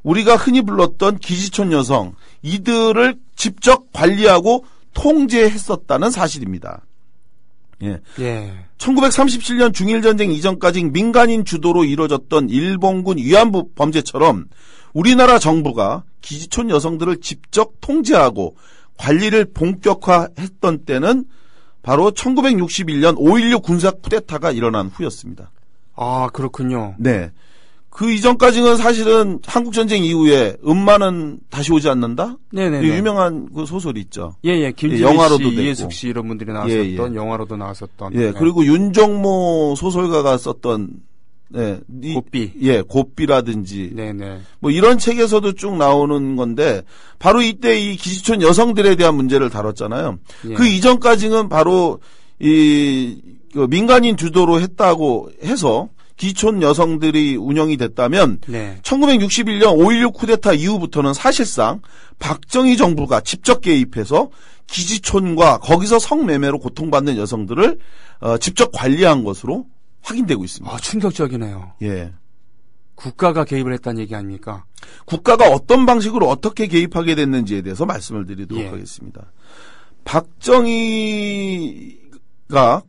우리가 흔히 불렀던 기지촌 여성 이들을 직접 관리하고 통제했었다는 사실입니다. 예. 예. 1937년 중일전쟁 이전까지 민간인 주도로 이루어졌던 일본군 위안부 범죄처럼 우리나라 정부가 기지촌 여성들을 직접 통제하고 관리를 본격화했던 때는 바로 1961년 5.16 군사 쿠데타가 일어난 후였습니다. 아, 그렇군요. 네. 그 이전까지는 사실은 한국전쟁 이후에 음마는 다시 오지 않는다? 네네. 유명한 그 소설이 있죠. 예. 김지미 영화로도 씨, 됐고. 이해숙 씨 이런 분들이 나왔었던 영화로도 나왔었던. 예, 그리고 윤정모 소설가가 썼던 곱비. 예, 곱비라든지. 네네. 뭐 이런 책에서도 쭉 나오는 건데 바로 이때 이 기지촌 여성들에 대한 문제를 다뤘잖아요. 예. 그 이전까지는 바로 그 민간인 주도로 했다고 해서 기촌 여성들이 운영이 됐다면 1961년 5.16 쿠데타 이후부터는 사실상 박정희 정부가 직접 개입해서 기지촌과 거기서 성매매로 고통받는 여성들을 직접 관리한 것으로 확인되고 있습니다. 아, 충격적이네요. 예. 국가가 개입을 했다는 얘기 아닙니까? 국가가 어떤 방식으로 어떻게 개입하게 됐는지에 대해서 말씀을 드리도록 하겠습니다. 박정희가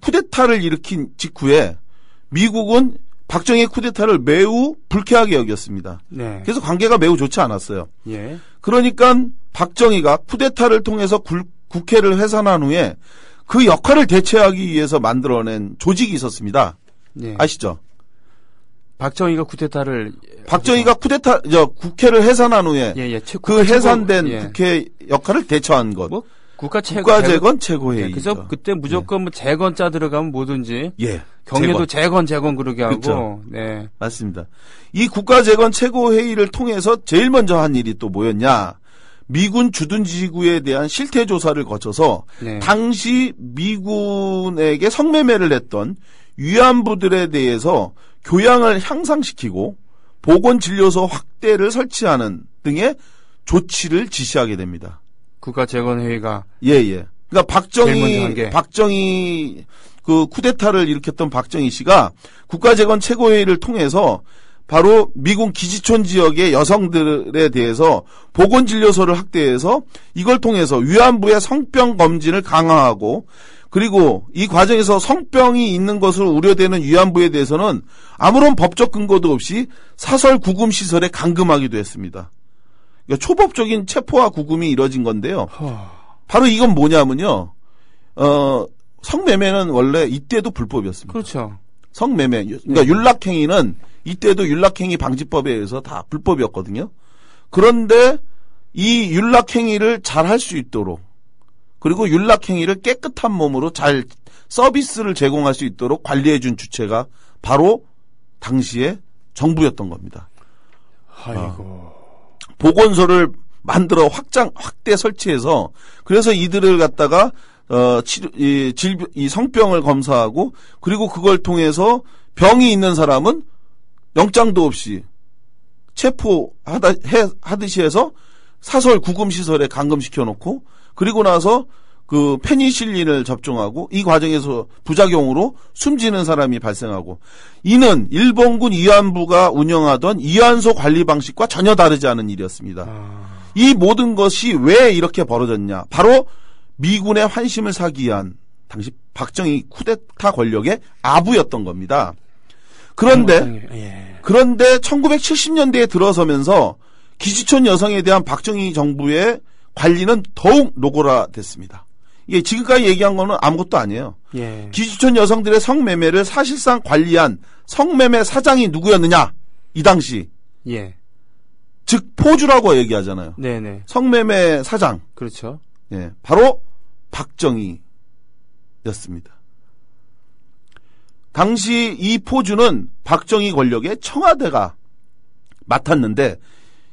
쿠데타를 일으킨 직후에 미국은 박정희의 쿠데타를 매우 불쾌하게 여겼습니다. 네. 그래서 관계가 매우 좋지 않았어요. 예. 그러니까 박정희가 쿠데타를 통해서 국회를 해산한 후에 그 역할을 대체하기 위해서 만들어낸 조직이 있었습니다. 네. 아시죠? 박정희가 국회를 해산한 후에 그 해산된 국회 역할을 대처한 것. 뭐? 국가재건 최고회의. 그래서 그때 무조건 뭐 재건자 들어가면 뭐든지. 예. 경례도 재건 그러게 하고. 그렇죠. 네. 맞습니다. 이 국가재건 최고회의를 통해서 제일 먼저 한 일이 또 뭐였냐? 미군 주둔지구에 대한 실태조사를 거쳐서 당시 미군에게 성매매를 했던 위안부들에 대해서 교양을 향상시키고 보건진료소 확대를 설치하는 등의 조치를 지시하게 됩니다. 국가재건회의가 예. 그러니까 박정희 그 쿠데타를 일으켰던 박정희 씨가 국가재건 최고회의를 통해서 바로 미군 기지촌 지역의 여성들에 대해서 보건진료소를 확대해서 이걸 통해서 위안부의 성병 검진을 강화하고 그리고 이 과정에서 성병이 있는 것으로 우려되는 위안부에 대해서는 아무런 법적 근거도 없이 사설 구금 시설에 감금하기도 했습니다. 그러니까 초법적인 체포와 구금이 이뤄진 건데요. 바로 이건 뭐냐면요. 성매매는 원래 이때도 불법이었습니다. 그렇죠. 성매매, 그러니까 윤락행위는 이때도 윤락행위 방지법에 의해서 다 불법이었거든요. 그런데 이 윤락행위를 잘 할 수 있도록 그리고 윤락행위를 깨끗한 몸으로 잘 서비스를 제공할 수 있도록 관리해준 주체가 바로 당시에 정부였던 겁니다. 아이고. 보건소를 만들어 확대 설치해서 그래서 이들을 갖다가 이 성병을 검사하고 그리고 그걸 통해서 병이 있는 사람은 영장도 없이 체포하듯이 해서 사설 구금시설에 감금시켜놓고 그리고 나서 그 페니실린을 접종하고 이 과정에서 부작용으로 숨지는 사람이 발생하고 이는 일본군 위안부가 운영하던 위안소 관리 방식과 전혀 다르지 않은 일이었습니다. 이 모든 것이 왜 이렇게 벌어졌냐? 바로 미군의 환심을 사기 위한 당시 박정희 쿠데타 권력의 아부였던 겁니다. 그런데 1970년대에 들어서면서 기지촌 여성에 대한 박정희 정부의 관리는 더욱 노골화됐습니다. 이게 지금까지 얘기한 거는 아무것도 아니에요. 예. 기지촌 여성들의 성매매를 사실상 관리한 성매매 사장이 누구였느냐? 이 당시. 예. 즉 포주라고 얘기하잖아요. 네네. 성매매 사장. 그렇죠. 예, 바로 박정희였습니다. 당시 이 포주는 박정희 권력의 청와대가 맡았는데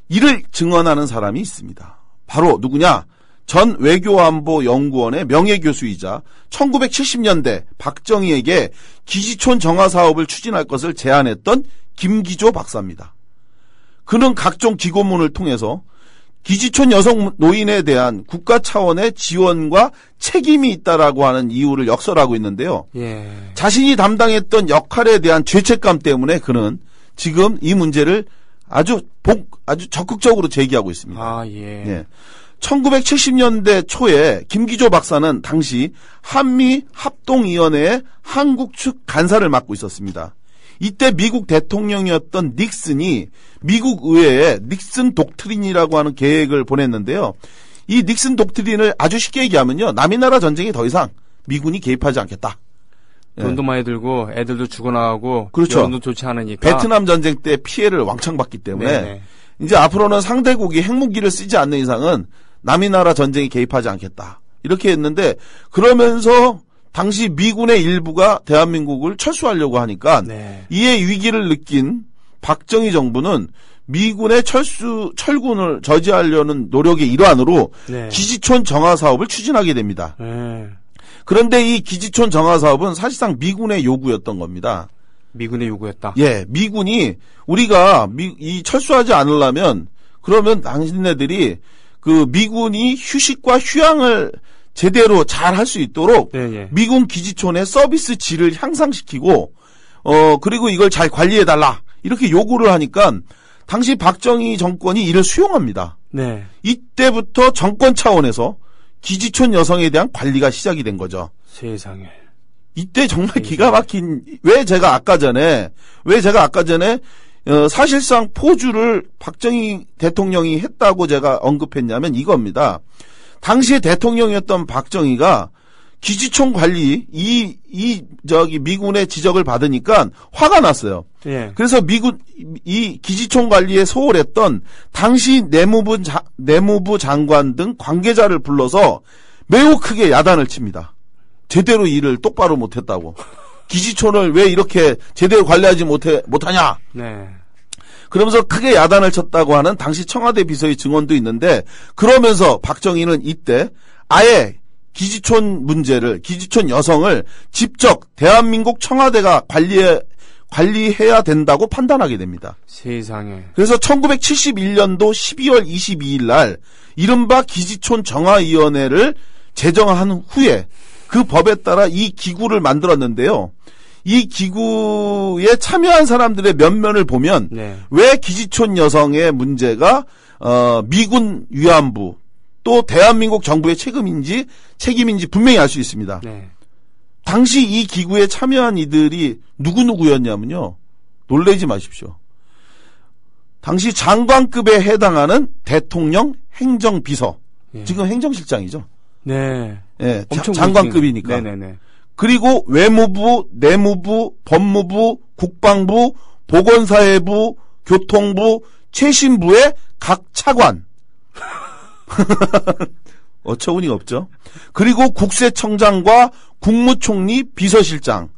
이를 증언하는 사람이 있습니다. 바로 누구냐? 전 외교안보연구원의 명예교수이자 1970년대 박정희에게 기지촌 정화 사업을 추진할 것을 제안했던 김기조 박사입니다. 그는 각종 기고문을 통해서 기지촌 여성 노인에 대한 국가 차원의 지원과 책임이 있다라고 하는 이유를 역설하고 있는데요. 예. 자신이 담당했던 역할에 대한 죄책감 때문에 그는 지금 이 문제를 아주 적극적으로 제기하고 있습니다. 아, 예. 예. 1970년대 초에 김기조 박사는 당시 한미 합동위원회의 한국 측 간사를 맡고 있었습니다. 이때 미국 대통령이었던 닉슨이 미국 의회에 닉슨 독트린이라고 하는 계획을 보냈는데요. 이 닉슨 독트린을 아주 쉽게 얘기하면요. 남이 나라 전쟁에 더 이상 미군이 개입하지 않겠다. 돈도 많이 들고 애들도 죽어나가고 그렇죠. 여론도 좋지 않으니까. 베트남 전쟁 때 피해를 왕창 받기 때문에 네네. 이제 앞으로는 상대국이 핵무기를 쓰지 않는 이상은 남이 나라 전쟁에 개입하지 않겠다. 이렇게 했는데 그러면서 당시 미군의 일부가 대한민국을 철수하려고 하니까 네. 이에 위기를 느낀 박정희 정부는 미군의 철군을 저지하려는 노력의 일환으로 네. 기지촌 정화 사업을 추진하게 됩니다. 네. 그런데 이 기지촌 정화 사업은 사실상 미군의 요구였던 겁니다. 미군의 요구였다. 예, 미군이 우리가 이 철수하지 않으려면 그러면 당신네들이 그 미군이 휴식과 휴양을 제대로 잘 할 수 있도록 네. 미군 기지촌의 서비스 질을 향상시키고 그리고 이걸 잘 관리해 달라 이렇게 요구를 하니까 당시 박정희 정권이 이를 수용합니다. 네. 이때부터 정권 차원에서 기지촌 여성에 대한 관리가 시작이 된 거죠. 세상에. 이때 정말 기가 막힌 왜 제가 아까 전에 사실상 포주를 박정희 대통령이 했다고 제가 언급했냐면 이겁니다. 당시에 대통령이었던 박정희가 기지촌 관리 미군의 지적을 받으니까 화가 났어요. 예. 그래서 이 기지촌 관리에 소홀했던 당시 내무부 장관 등 관계자를 불러서 매우 크게 야단을 칩니다. 제대로 일을 똑바로 못했다고. 기지촌을 왜 이렇게 제대로 관리하지 못하냐. 네. 그러면서 크게 야단을 쳤다고 하는 당시 청와대 비서의 증언도 있는데 그러면서 박정희는 이때 아예 기지촌 여성을 직접 대한민국 청와대가 관리해야 된다고 판단하게 됩니다. 세상에. 그래서 1971년도 12월 22일 날 이른바 기지촌 정화위원회를 제정한 후에 그 법에 따라 이 기구를 만들었는데요. 이 기구에 참여한 사람들의 면면을 보면 네. 왜 기지촌 여성의 문제가 미군 위안부 또 대한민국 정부의 책임인지 분명히 알 수 있습니다. 네. 당시 이 기구에 참여한 이들이 누구였냐면요. 놀라지 마십시오. 당시 장관급에 해당하는 대통령 행정비서, 예. 지금 행정실장이죠. 네. 예, 엄청 장관급이니까. 네네네. 그리고 외무부, 내무부, 법무부, 국방부, 보건사회부, 교통부, 최신부의 각 차관. 어처구니가 없죠. 그리고 국세청장과 국무총리 비서실장,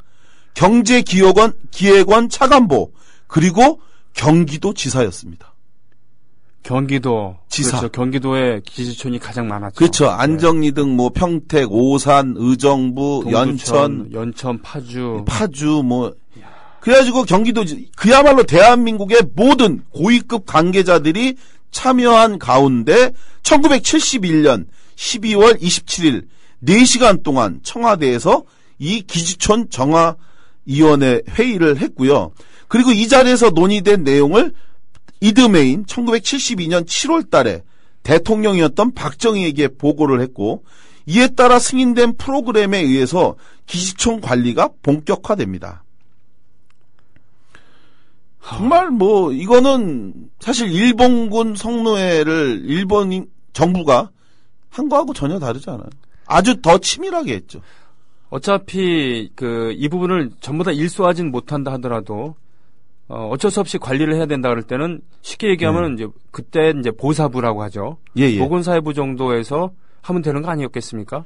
경제기획원 차관보, 그리고 경기도지사였습니다. 경기도 지사. 그렇죠. 경기도에 기지촌이 가장 많았죠. 그렇죠. 안정리 등 뭐 평택, 오산, 의정부, 연천, 파주 뭐 그래가지고 경기도 그야말로 대한민국의 모든 고위급 관계자들이 참여한 가운데 1971년 12월 27일 4시간 동안 청와대에서 이 기지촌 정화위원회 회의를 했고요. 그리고 이 자리에서 논의된 내용을 이듬해인 1972년 7월 달에 대통령이었던 박정희에게 보고를 했고 이에 따라 승인된 프로그램에 의해서 기지촌 관리가 본격화됩니다. 정말 뭐 이거는 사실 일본군 성노예를 일본 정부가 한 거하고 전혀 다르지 않아요. 아주 더 치밀하게 했죠. 어차피 이 부분을 전부 다 일소하진 못한다 하더라도 어쩔 수 없이 관리를 해야 된다 그럴 때는 쉽게 얘기하면 이제 그때 이제 보사부라고 하죠. 예. 보건사회부 정도에서 하면 되는 거 아니었겠습니까?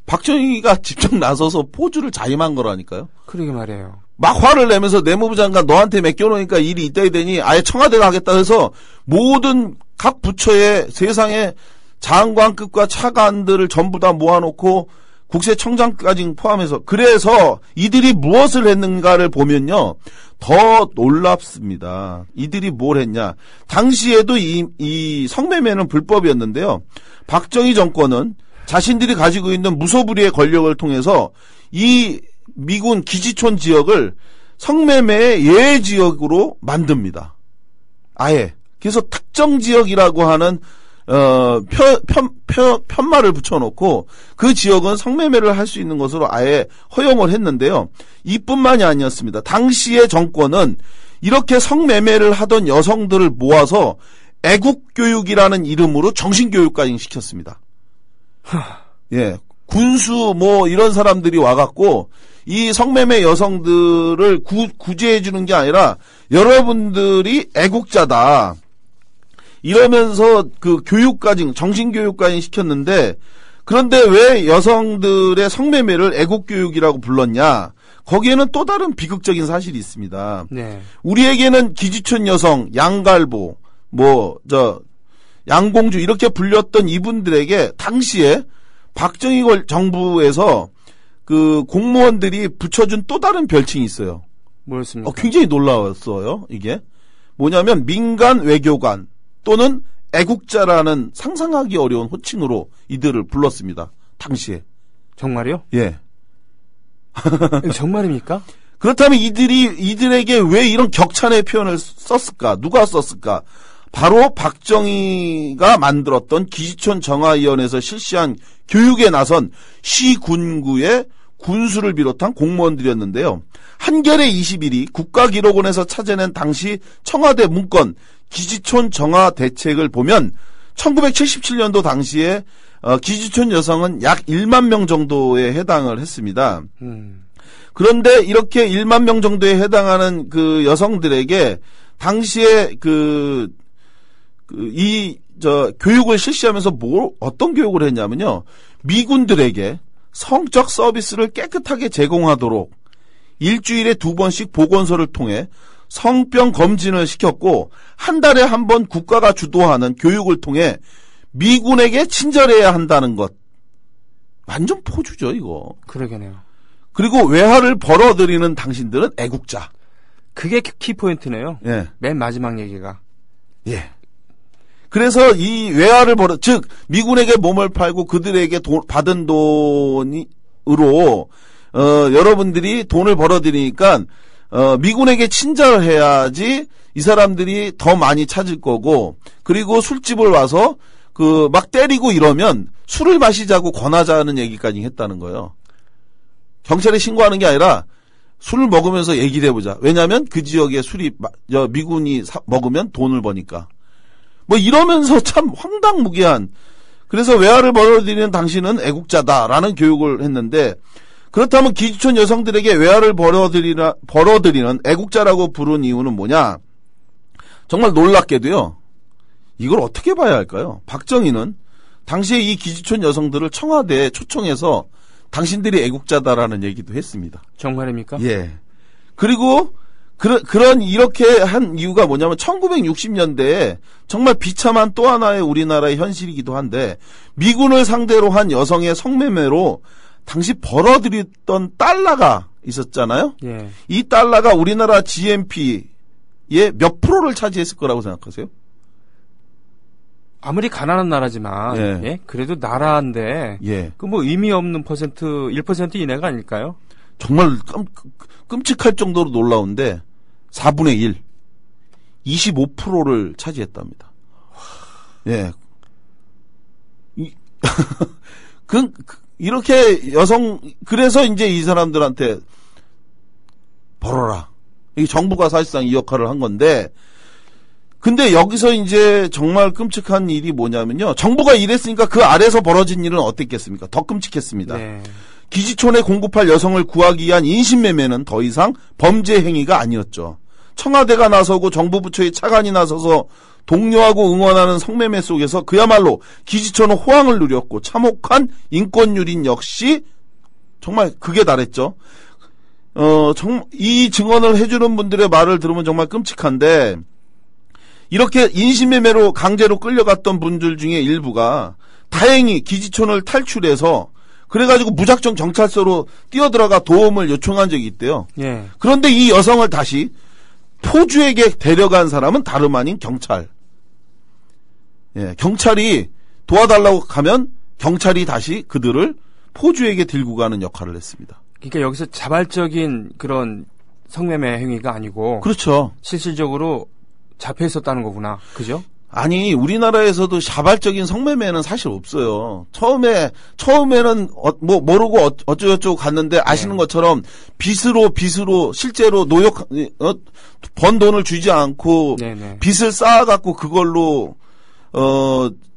박정희가 직접 나서서 포주를 자임한 거라니까요. 그러게 말이에요. 막 화를 내면서 내무부 장관 너한테 맡겨놓으니까 일이 이따위 되니 아예 청와대가 하겠다 해서 모든 각 부처의 세상의 장관급과 차관들을 전부 다 모아놓고 국세청장까지 포함해서 그래서 이들이 무엇을 했는가를 보면요. 더 놀랍습니다. 이들이 뭘 했냐. 당시에도 이 성매매는 불법이었는데요. 박정희 정권은 자신들이 가지고 있는 무소불위의 권력을 통해서 이 미군 기지촌 지역을 성매매의 예외 지역으로 만듭니다. 아예. 그래서 특정 지역이라고 하는 편말을 붙여놓고 그 지역은 성매매를 할 수 있는 것으로 아예 허용을 했는데요. 이뿐만이 아니었습니다. 당시의 정권은 이렇게 성매매를 하던 여성들을 모아서 애국교육이라는 이름으로 정신교육까지 시켰습니다. 예, 군수 뭐 이런 사람들이 와갖고 이 성매매 여성들을 구제해주는 게 아니라 여러분들이 애국자다. 이러면서 그 교육까지, 정신교육까지 시켰는데, 그런데 왜 여성들의 성매매를 애국교육이라고 불렀냐? 거기에는 또 다른 비극적인 사실이 있습니다. 네. 우리에게는 기지촌 여성, 양갈보, 양공주, 이렇게 불렸던 이분들에게 당시에 박정희 정부에서 그 공무원들이 붙여준 또 다른 별칭이 있어요. 뭐였습니까? 굉장히 놀라웠어요, 이게. 뭐냐면, 민간 외교관, 또는 애국자라는 상상하기 어려운 호칭으로 이들을 불렀습니다. 당시에. 정말요? 예. 정말입니까? 그렇다면 이들에게 왜 이런 격찬의 표현을 썼을까? 누가 썼을까? 바로 박정희가 만들었던 기지촌 정화위원회에서 실시한 교육에 나선 시군구의 군수를 비롯한 공무원들이었는데요. 한겨레 21이 국가기록원에서 찾아낸 당시 청와대 문건 기지촌 정화 대책을 보면 1977년도 당시에 기지촌 여성은 약 1만 명 정도에 해당을 했습니다. 그런데 이렇게 1만 명 정도에 해당하는 그 여성들에게 당시에 교육을 실시하면서 어떤 교육을 했냐면요. 미군들에게 성적 서비스를 깨끗하게 제공하도록 일주일에 2번씩 보건소를 통해 성병 검진을 시켰고 한 달에 한 번 국가가 주도하는 교육을 통해 미군에게 친절해야 한다는 것. 완전 포주죠, 이거. 그러게네요. 그리고 외화를 벌어들이는 당신들은 애국자. 그게 키포인트네요. 예. 맨 마지막 얘기가. 예. 그래서 이 외화를 즉 미군에게 몸을 팔고 그들에게 받은 돈으로 여러분들이 돈을 벌어들이니까 미군에게 친절해야지 이 사람들이 더 많이 찾을 거고, 그리고 술집을 와서 막 때리고 이러면 술을 마시자고 권하자는 얘기까지 했다는 거예요. 경찰에 신고하는 게 아니라 술을 먹으면서 얘기를 해보자. 왜냐하면 그 지역에 미군이 먹으면 돈을 버니까. 뭐 이러면서 참 황당무계한. 그래서 외화를 벌어들이는 당신은 애국자다라는 교육을 했는데, 그렇다면 기지촌 여성들에게 외화를 벌어들이는 애국자라고 부른 이유는 뭐냐? 정말 놀랍게도요. 이걸 어떻게 봐야 할까요? 박정희는 당시에 이 기지촌 여성들을 청와대에 초청해서 당신들이 애국자다라는 얘기도 했습니다. 정말입니까? 예. 그리고 이렇게 한 이유가 뭐냐면 1960년대에 정말 비참한 또 하나의 우리나라의 현실이기도 한데 미군을 상대로 한 여성의 성매매로 당시 벌어들였던 달러가 있었잖아요. 예. 이 달러가 우리나라 GNP의 몇 프로를 차지했을 거라고 생각하세요? 아무리 가난한 나라지만 예. 예? 그래도 나라인데 예. 그 뭐 의미 없는 1% 이내가 아닐까요? 정말 끔찍할 정도로 놀라운데 4분의 1, 25%를 차지했답니다. 예. 이렇게 그래서 이제 이 사람들한테 벌어라. 이 정부가 사실상 이 역할을 한 건데, 근데 여기서 이제 정말 끔찍한 일이 뭐냐면요. 정부가 이랬으니까 그 아래서 벌어진 일은 어땠겠습니까? 더 끔찍했습니다. 네. 기지촌에 공급할 여성을 구하기 위한 인신매매는 더 이상 범죄 행위가 아니었죠. 청와대가 나서고 정부 부처의 차관이 나서서 독려하고 응원하는 성매매 속에서 그야말로 기지촌은 호황을 누렸고 참혹한 인권유린 역시 정말 극에 달했죠. 이 증언을 해주는 분들의 말을 들으면 정말 끔찍한데, 이렇게 인신매매로 강제로 끌려갔던 분들 중에 일부가 다행히 기지촌을 탈출해서 그래가지고 무작정 경찰서로 뛰어들어가 도움을 요청한 적이 있대요. 예. 그런데 이 여성을 다시 포주에게 데려간 사람은 다름 아닌 경찰. 예, 경찰이 도와달라고 가면 경찰이 다시 그들을 포주에게 들고 가는 역할을 했습니다. 그러니까 여기서 자발적인 그런 성매매 행위가 아니고, 그렇죠. 실질적으로 잡혀 있었다는 거구나. 그죠? 아니, 우리나라에서도 자발적인 성매매는 사실 없어요. 처음에는 모르고 어쩌고저쩌고 갔는데 아시는 것처럼 빚으로 실제로 번 돈을 주지 않고 네네. 빚을 쌓아갖고 그걸로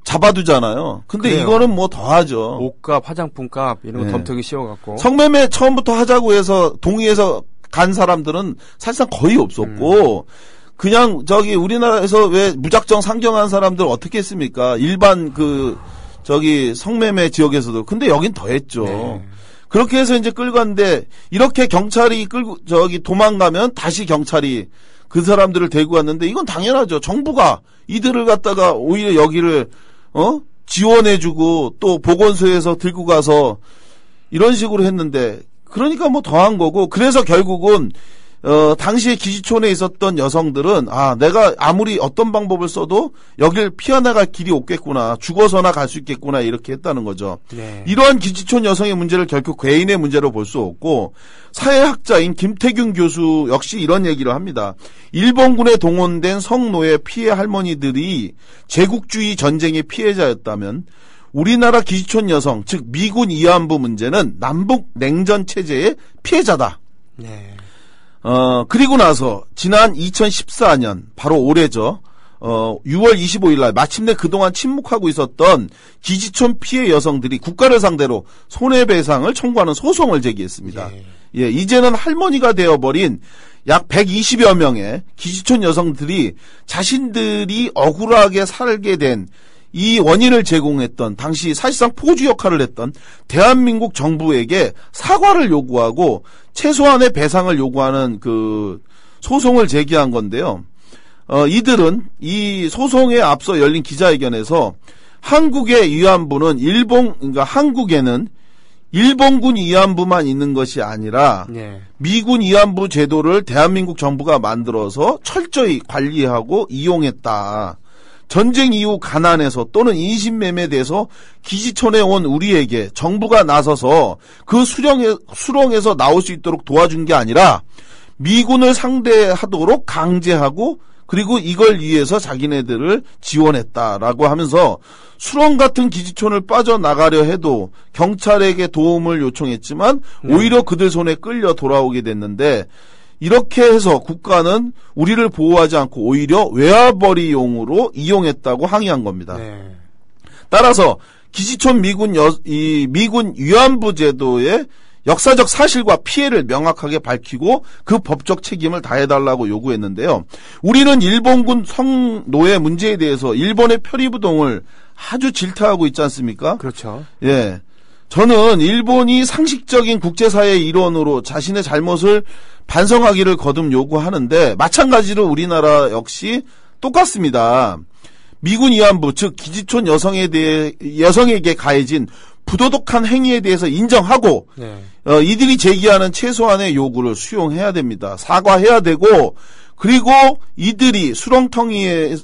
잡아두잖아요. 근데 그래요. 이거는 뭐 더하죠. 옷값, 화장품값 이런 거 네. 덤터기 씌워갖고. 성매매 처음부터 하자고 해서 동의해서 간 사람들은 사실상 거의 없었고, 그냥 우리나라에서 왜 무작정 상경한 사람들 어떻게 했습니까? 일반 성매매 지역에서도. 근데 여긴 더 했죠. 네. 그렇게 해서 이제 끌고 갔는데, 이렇게 경찰이 도망가면 다시 경찰이 그 사람들을 데리고 왔는데, 이건 당연하죠. 정부가 이들을 갖다가 오히려 여기를 지원해주고 또 보건소에서 들고 가서 이런 식으로 했는데, 그러니까 뭐 더한 거고. 그래서 결국은 당시에 기지촌에 있었던 여성들은 내가 아무리 어떤 방법을 써도 여길 피어나갈 길이 없겠구나, 죽어서나 갈 수 있겠구나, 이렇게 했다는 거죠. 네. 이러한 기지촌 여성의 문제를 결코 개인의 문제로 볼 수 없고, 사회학자인 김태균 교수 역시 이런 얘기를 합니다. 일본군에 동원된 성노예 피해 할머니들이 제국주의 전쟁의 피해자였다면 우리나라 기지촌 여성, 즉 미군 위안부 문제는 남북 냉전 체제의 피해자다. 네. 그리고 나서 지난 2014년 바로 올해죠. 6월 25일 날 마침내 그동안 침묵하고 있었던 기지촌 피해 여성들이 국가를 상대로 손해배상을 청구하는 소송을 제기했습니다. 예, 이제는 할머니가 되어버린 약 120여 명의 기지촌 여성들이 자신들이 억울하게 살게 된 이 원인을 제공했던, 당시 사실상 포주 역할을 했던 대한민국 정부에게 사과를 요구하고 최소한의 배상을 요구하는 소송을 제기한 건데요. 이들은 이 소송에 앞서 열린 기자회견에서 한국의 위안부는 그러니까 한국에는 일본군 위안부만 있는 것이 아니라 네. 미군 위안부 제도를 대한민국 정부가 만들어서 철저히 관리하고 이용했다. 전쟁 이후 가난에서 또는 인신매매돼서 기지촌에 온 우리에게 정부가 나서서 그 수렁에서 나올 수 있도록 도와준 게 아니라 미군을 상대하도록 강제하고, 그리고 이걸 위해서 자기네들을 지원했다라고 하면서 수렁 같은 기지촌을 빠져나가려 해도 경찰에게 도움을 요청했지만 오히려 그들 손에 끌려 돌아오게 됐는데, 이렇게 해서 국가는 우리를 보호하지 않고 오히려 외화벌이용으로 이용했다고 항의한 겁니다. 네. 따라서 기지촌 미군 위안부 제도의 역사적 사실과 피해를 명확하게 밝히고 그 법적 책임을 다해달라고 요구했는데요. 우리는 일본군 성노예 문제에 대해서 일본의 표리부동을 아주 질타하고 있지 않습니까? 그렇죠. 예. 저는 일본이 상식적인 국제사회의 일원으로 자신의 잘못을 반성하기를 거듭 요구하는데 마찬가지로 우리나라 역시 똑같습니다. 미군 위안부 즉 기지촌 여성에게 가해진 부도덕한 행위에 대해서 인정하고 이들이 제기하는 최소한의 요구를 수용해야 됩니다. 사과해야 되고 그리고 이들이 수렁텅이에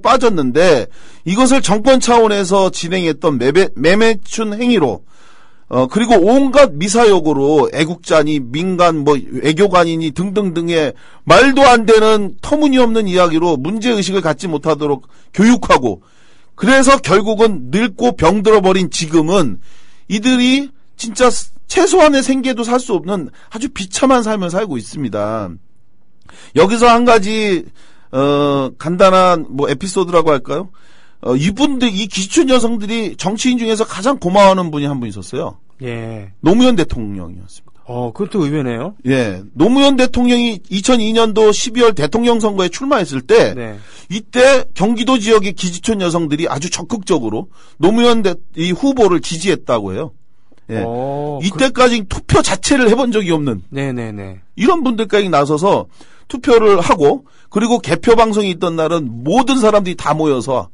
빠졌는데 이것을 정권 차원에서 진행했던 매매춘 행위로 그리고 온갖 미사역으로 애국자니 민간 외교관이니 등등등의 말도 안 되는 터무니없는 이야기로 문제의식을 갖지 못하도록 교육하고 그래서 결국은 늙고 병들어버린 지금은 이들이 진짜 최소한의 생계도 살 수 없는 아주 비참한 삶을 살고 있습니다. 여기서 한 가지 간단한 에피소드라고 할까요? 이 기지촌 여성들이 정치인 중에서 가장 고마워하는 분이 한 분 있었어요. 예. 노무현 대통령이었습니다. 그것도 의외네요. 예. 노무현 대통령이 2002년도 12월 대통령 선거에 출마했을 때, 이때 경기도 지역의 기지촌 여성들이 아주 적극적으로 노무현 이 후보를 지지했다고 해요. 예. 이때까지 투표 자체를 해본 적이 없는. 네네네. 이런 분들까지 나서서 투표를 하고, 그리고 개표 방송이 있던 날은 모든 사람들이 다 모여서,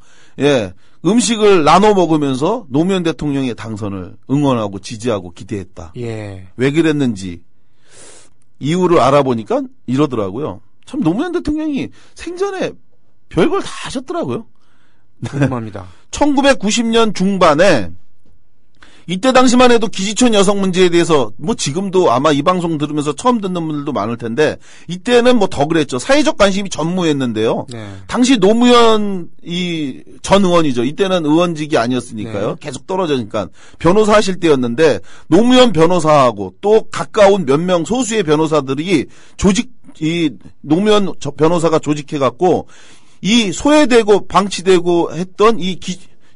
음식을 나눠 먹으면서 노무현 대통령의 당선을 응원하고 지지하고 기대했다. 예. 왜 그랬는지 이유를 알아보니까 이러더라고요. 참 노무현 대통령이 생전에 별걸 다 하셨더라고요. 궁금합니다. 1990년 중반에 이때 당시만 해도 기지촌 여성 문제에 대해서 지금도 아마 이 방송 들으면서 처음 듣는 분들도 많을 텐데 이때는 더 그랬죠. 사회적 관심이 전무했는데요. 당시 노무현 전 의원이죠. 이때는 의원직이 아니었으니까요. 계속 떨어지니까 변호사 하실 때였는데 노무현 변호사하고 또 가까운 몇 명 소수의 변호사들이 노무현 변호사가 조직해갖고 이 소외되고 방치되고 했던 이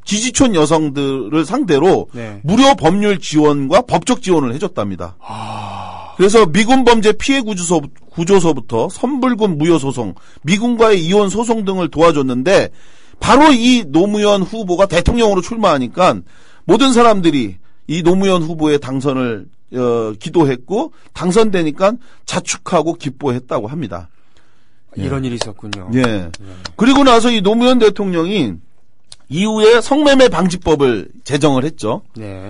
기지촌 여성들을 상대로 무료 법률 지원과 법적 지원을 해줬답니다. 그래서 미군 범죄 피해 구조소부터 선불금 무효 소송, 미군과의 이혼 소송 등을 도와줬는데 바로 이 노무현 후보가 대통령으로 출마하니까 모든 사람들이 이 노무현 후보의 당선을 기도했고 당선되니까 자축하고 기뻐했다고 합니다. 이런 일이 있었군요. 그리고 나서 이 노무현 대통령이 이후에 성매매 방지법을 제정을 했죠.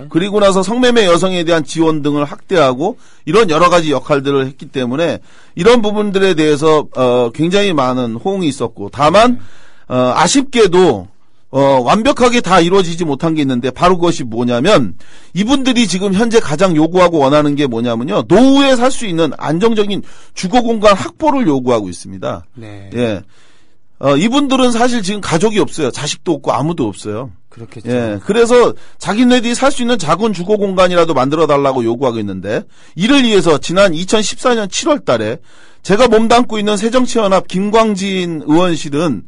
그리고 나서 성매매 여성에 대한 지원 등을 확대하고 이런 여러 가지 역할들을 했기 때문에 이런 부분들에 대해서 굉장히 많은 호응이 있었고 다만 아쉽게도 완벽하게 다 이루어지지 못한 게 있는데 바로 그것이 뭐냐면 이분들이 지금 현재 가장 요구하고 원하는 게 뭐냐면요. 노후에 살 수 있는 안정적인 주거 공간 확보를 요구하고 있습니다. 이분들은 사실 지금 가족이 없어요. 자식도 없고 아무도 없어요. 그렇겠죠. 그래서 자기네들이 살 수 있는 작은 주거 공간이라도 만들어 달라고 요구하고 있는데 이를 위해서 지난 2014년 7월 달에 제가 몸담고 있는 새정치연합 김광진 의원실은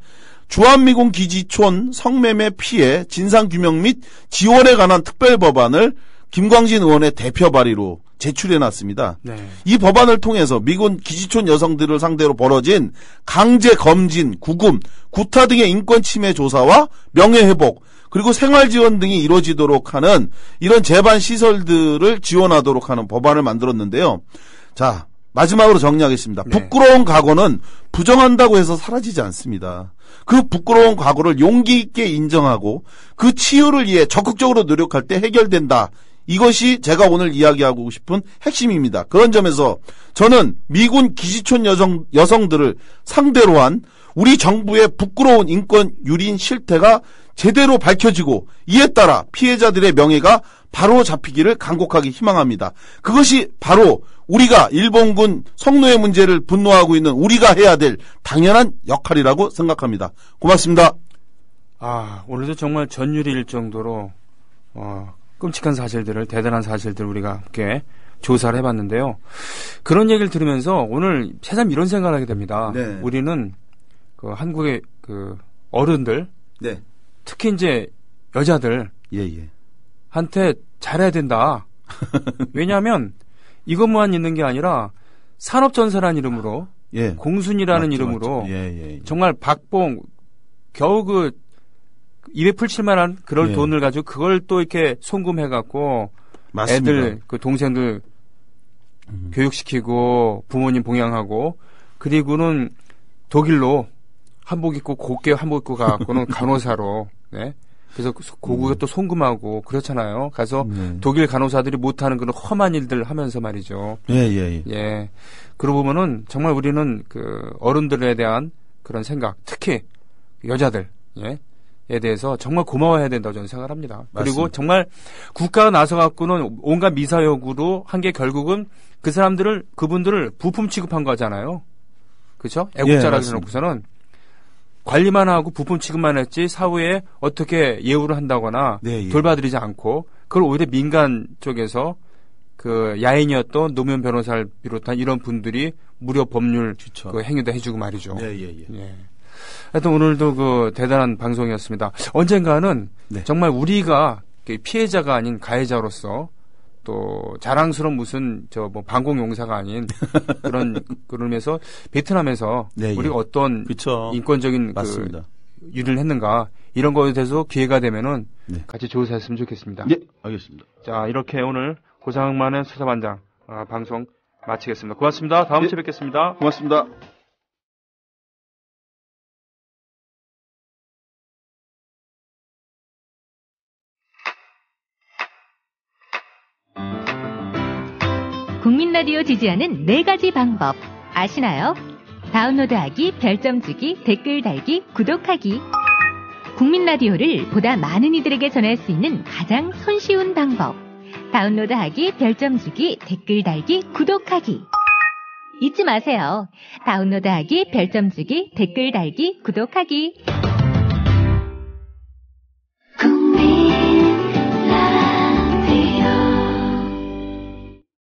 주한미군 기지촌 성매매 피해 진상규명 및 지원에 관한 특별법안을 김광진 의원의 대표 발의로 제출해놨습니다. 이 법안을 통해서 미군 기지촌 여성들을 상대로 벌어진 강제 검진, 구금, 구타 등의 인권 침해 조사와 명예회복 그리고 생활지원 등이 이루어지도록 하는 이런 재반 시설들을 지원하도록 하는 법안을 만들었는데요. 자, 마지막으로 정리하겠습니다. 부끄러운 과거는 부정한다고 해서 사라지지 않습니다. 그 부끄러운 과거를 용기 있게 인정하고 그 치유를 위해 적극적으로 노력할 때 해결된다. 이것이 제가 오늘 이야기하고 싶은 핵심입니다. 그런 점에서 저는 미군 기지촌 여성들을 상대로 한 우리 정부의 부끄러운 인권 유린 실태가 제대로 밝혀지고 이에 따라 피해자들의 명예가 바로 잡히기를 간곡하게 희망합니다. 그것이 바로 우리가 일본군 성노예 문제를 분노하고 있는 우리가 해야 될 당연한 역할이라고 생각합니다. 고맙습니다. 오늘도 정말 전율일 정도로 끔찍한 사실들을, 대단한 사실들을 우리가 함께 조사를 해봤는데요. 그런 얘기를 들으면서 오늘 새삼 이런 생각을 하게 됩니다. 우리는 한국의 어른들, 특히 이제 여자들, 한테 잘해야 된다. 왜냐하면 이것만 있는 게 아니라 산업전세라는 이름으로, 공순이라는 이름으로, 정말 박봉, 겨우 입에 풀칠만 한 그런 돈을 가지고 그걸 또 이렇게 송금해갖고 애들, 동생들 교육시키고 부모님 봉양하고 그리고는 독일로 한복 입고 곱게 한복 입고 가갖고는 간호사로 네. 그래서 고국에 또 송금하고 그렇잖아요. 가서 독일 간호사들이 못하는 그런 험한 일들 하면서 말이죠. 예. 그러고 보면은 정말 우리는 그 어른들에 대한 그런 생각, 특히 여자들, 에 대해서 정말 고마워해야 된다고 저는 생각합니다. 맞습니다. 그리고 정말 국가가 나서갖고는 온갖 미사여구로 한 게 결국은 그분들을 부품 취급한 거잖아요. 그렇죠? 애국자라고 해놓고서는 관리만 하고 부품 취급만 했지 사후에 어떻게 예우를 한다거나 돌봐드리지 않고 그걸 오히려 민간 쪽에서 그 야인이었던 노무현 변호사를 비롯한 이런 분들이 무료 법률 그 행위도 해주고 말이죠. 하여튼 오늘도 그 대단한 방송이었습니다. 언젠가는 정말 우리가 피해자가 아닌 가해자로서 또 자랑스러운 무슨 뭐 방공용사가 아닌 그러면서 베트남에서 우리가 어떤 인권적인 그 일을 했는가 이런 거에 대해서 기회가 되면은 같이 조사했으면 좋겠습니다. 네, 알겠습니다. 자, 이렇게 오늘 고상만의 수사반장 방송 마치겠습니다. 고맙습니다. 다음 주에 뵙겠습니다. 고맙습니다. 국민 라디오 지지하는 4가지 방법 아시나요? 다운로드하기, 별점 주기, 댓글 달기, 구독하기. 국민 라디오를 보다 많은 이들에게 전할 수 있는 가장 손쉬운 방법. 다운로드하기, 별점 주기, 댓글 달기, 구독하기. 잊지 마세요. 다운로드하기, 별점 주기, 댓글 달기, 구독하기.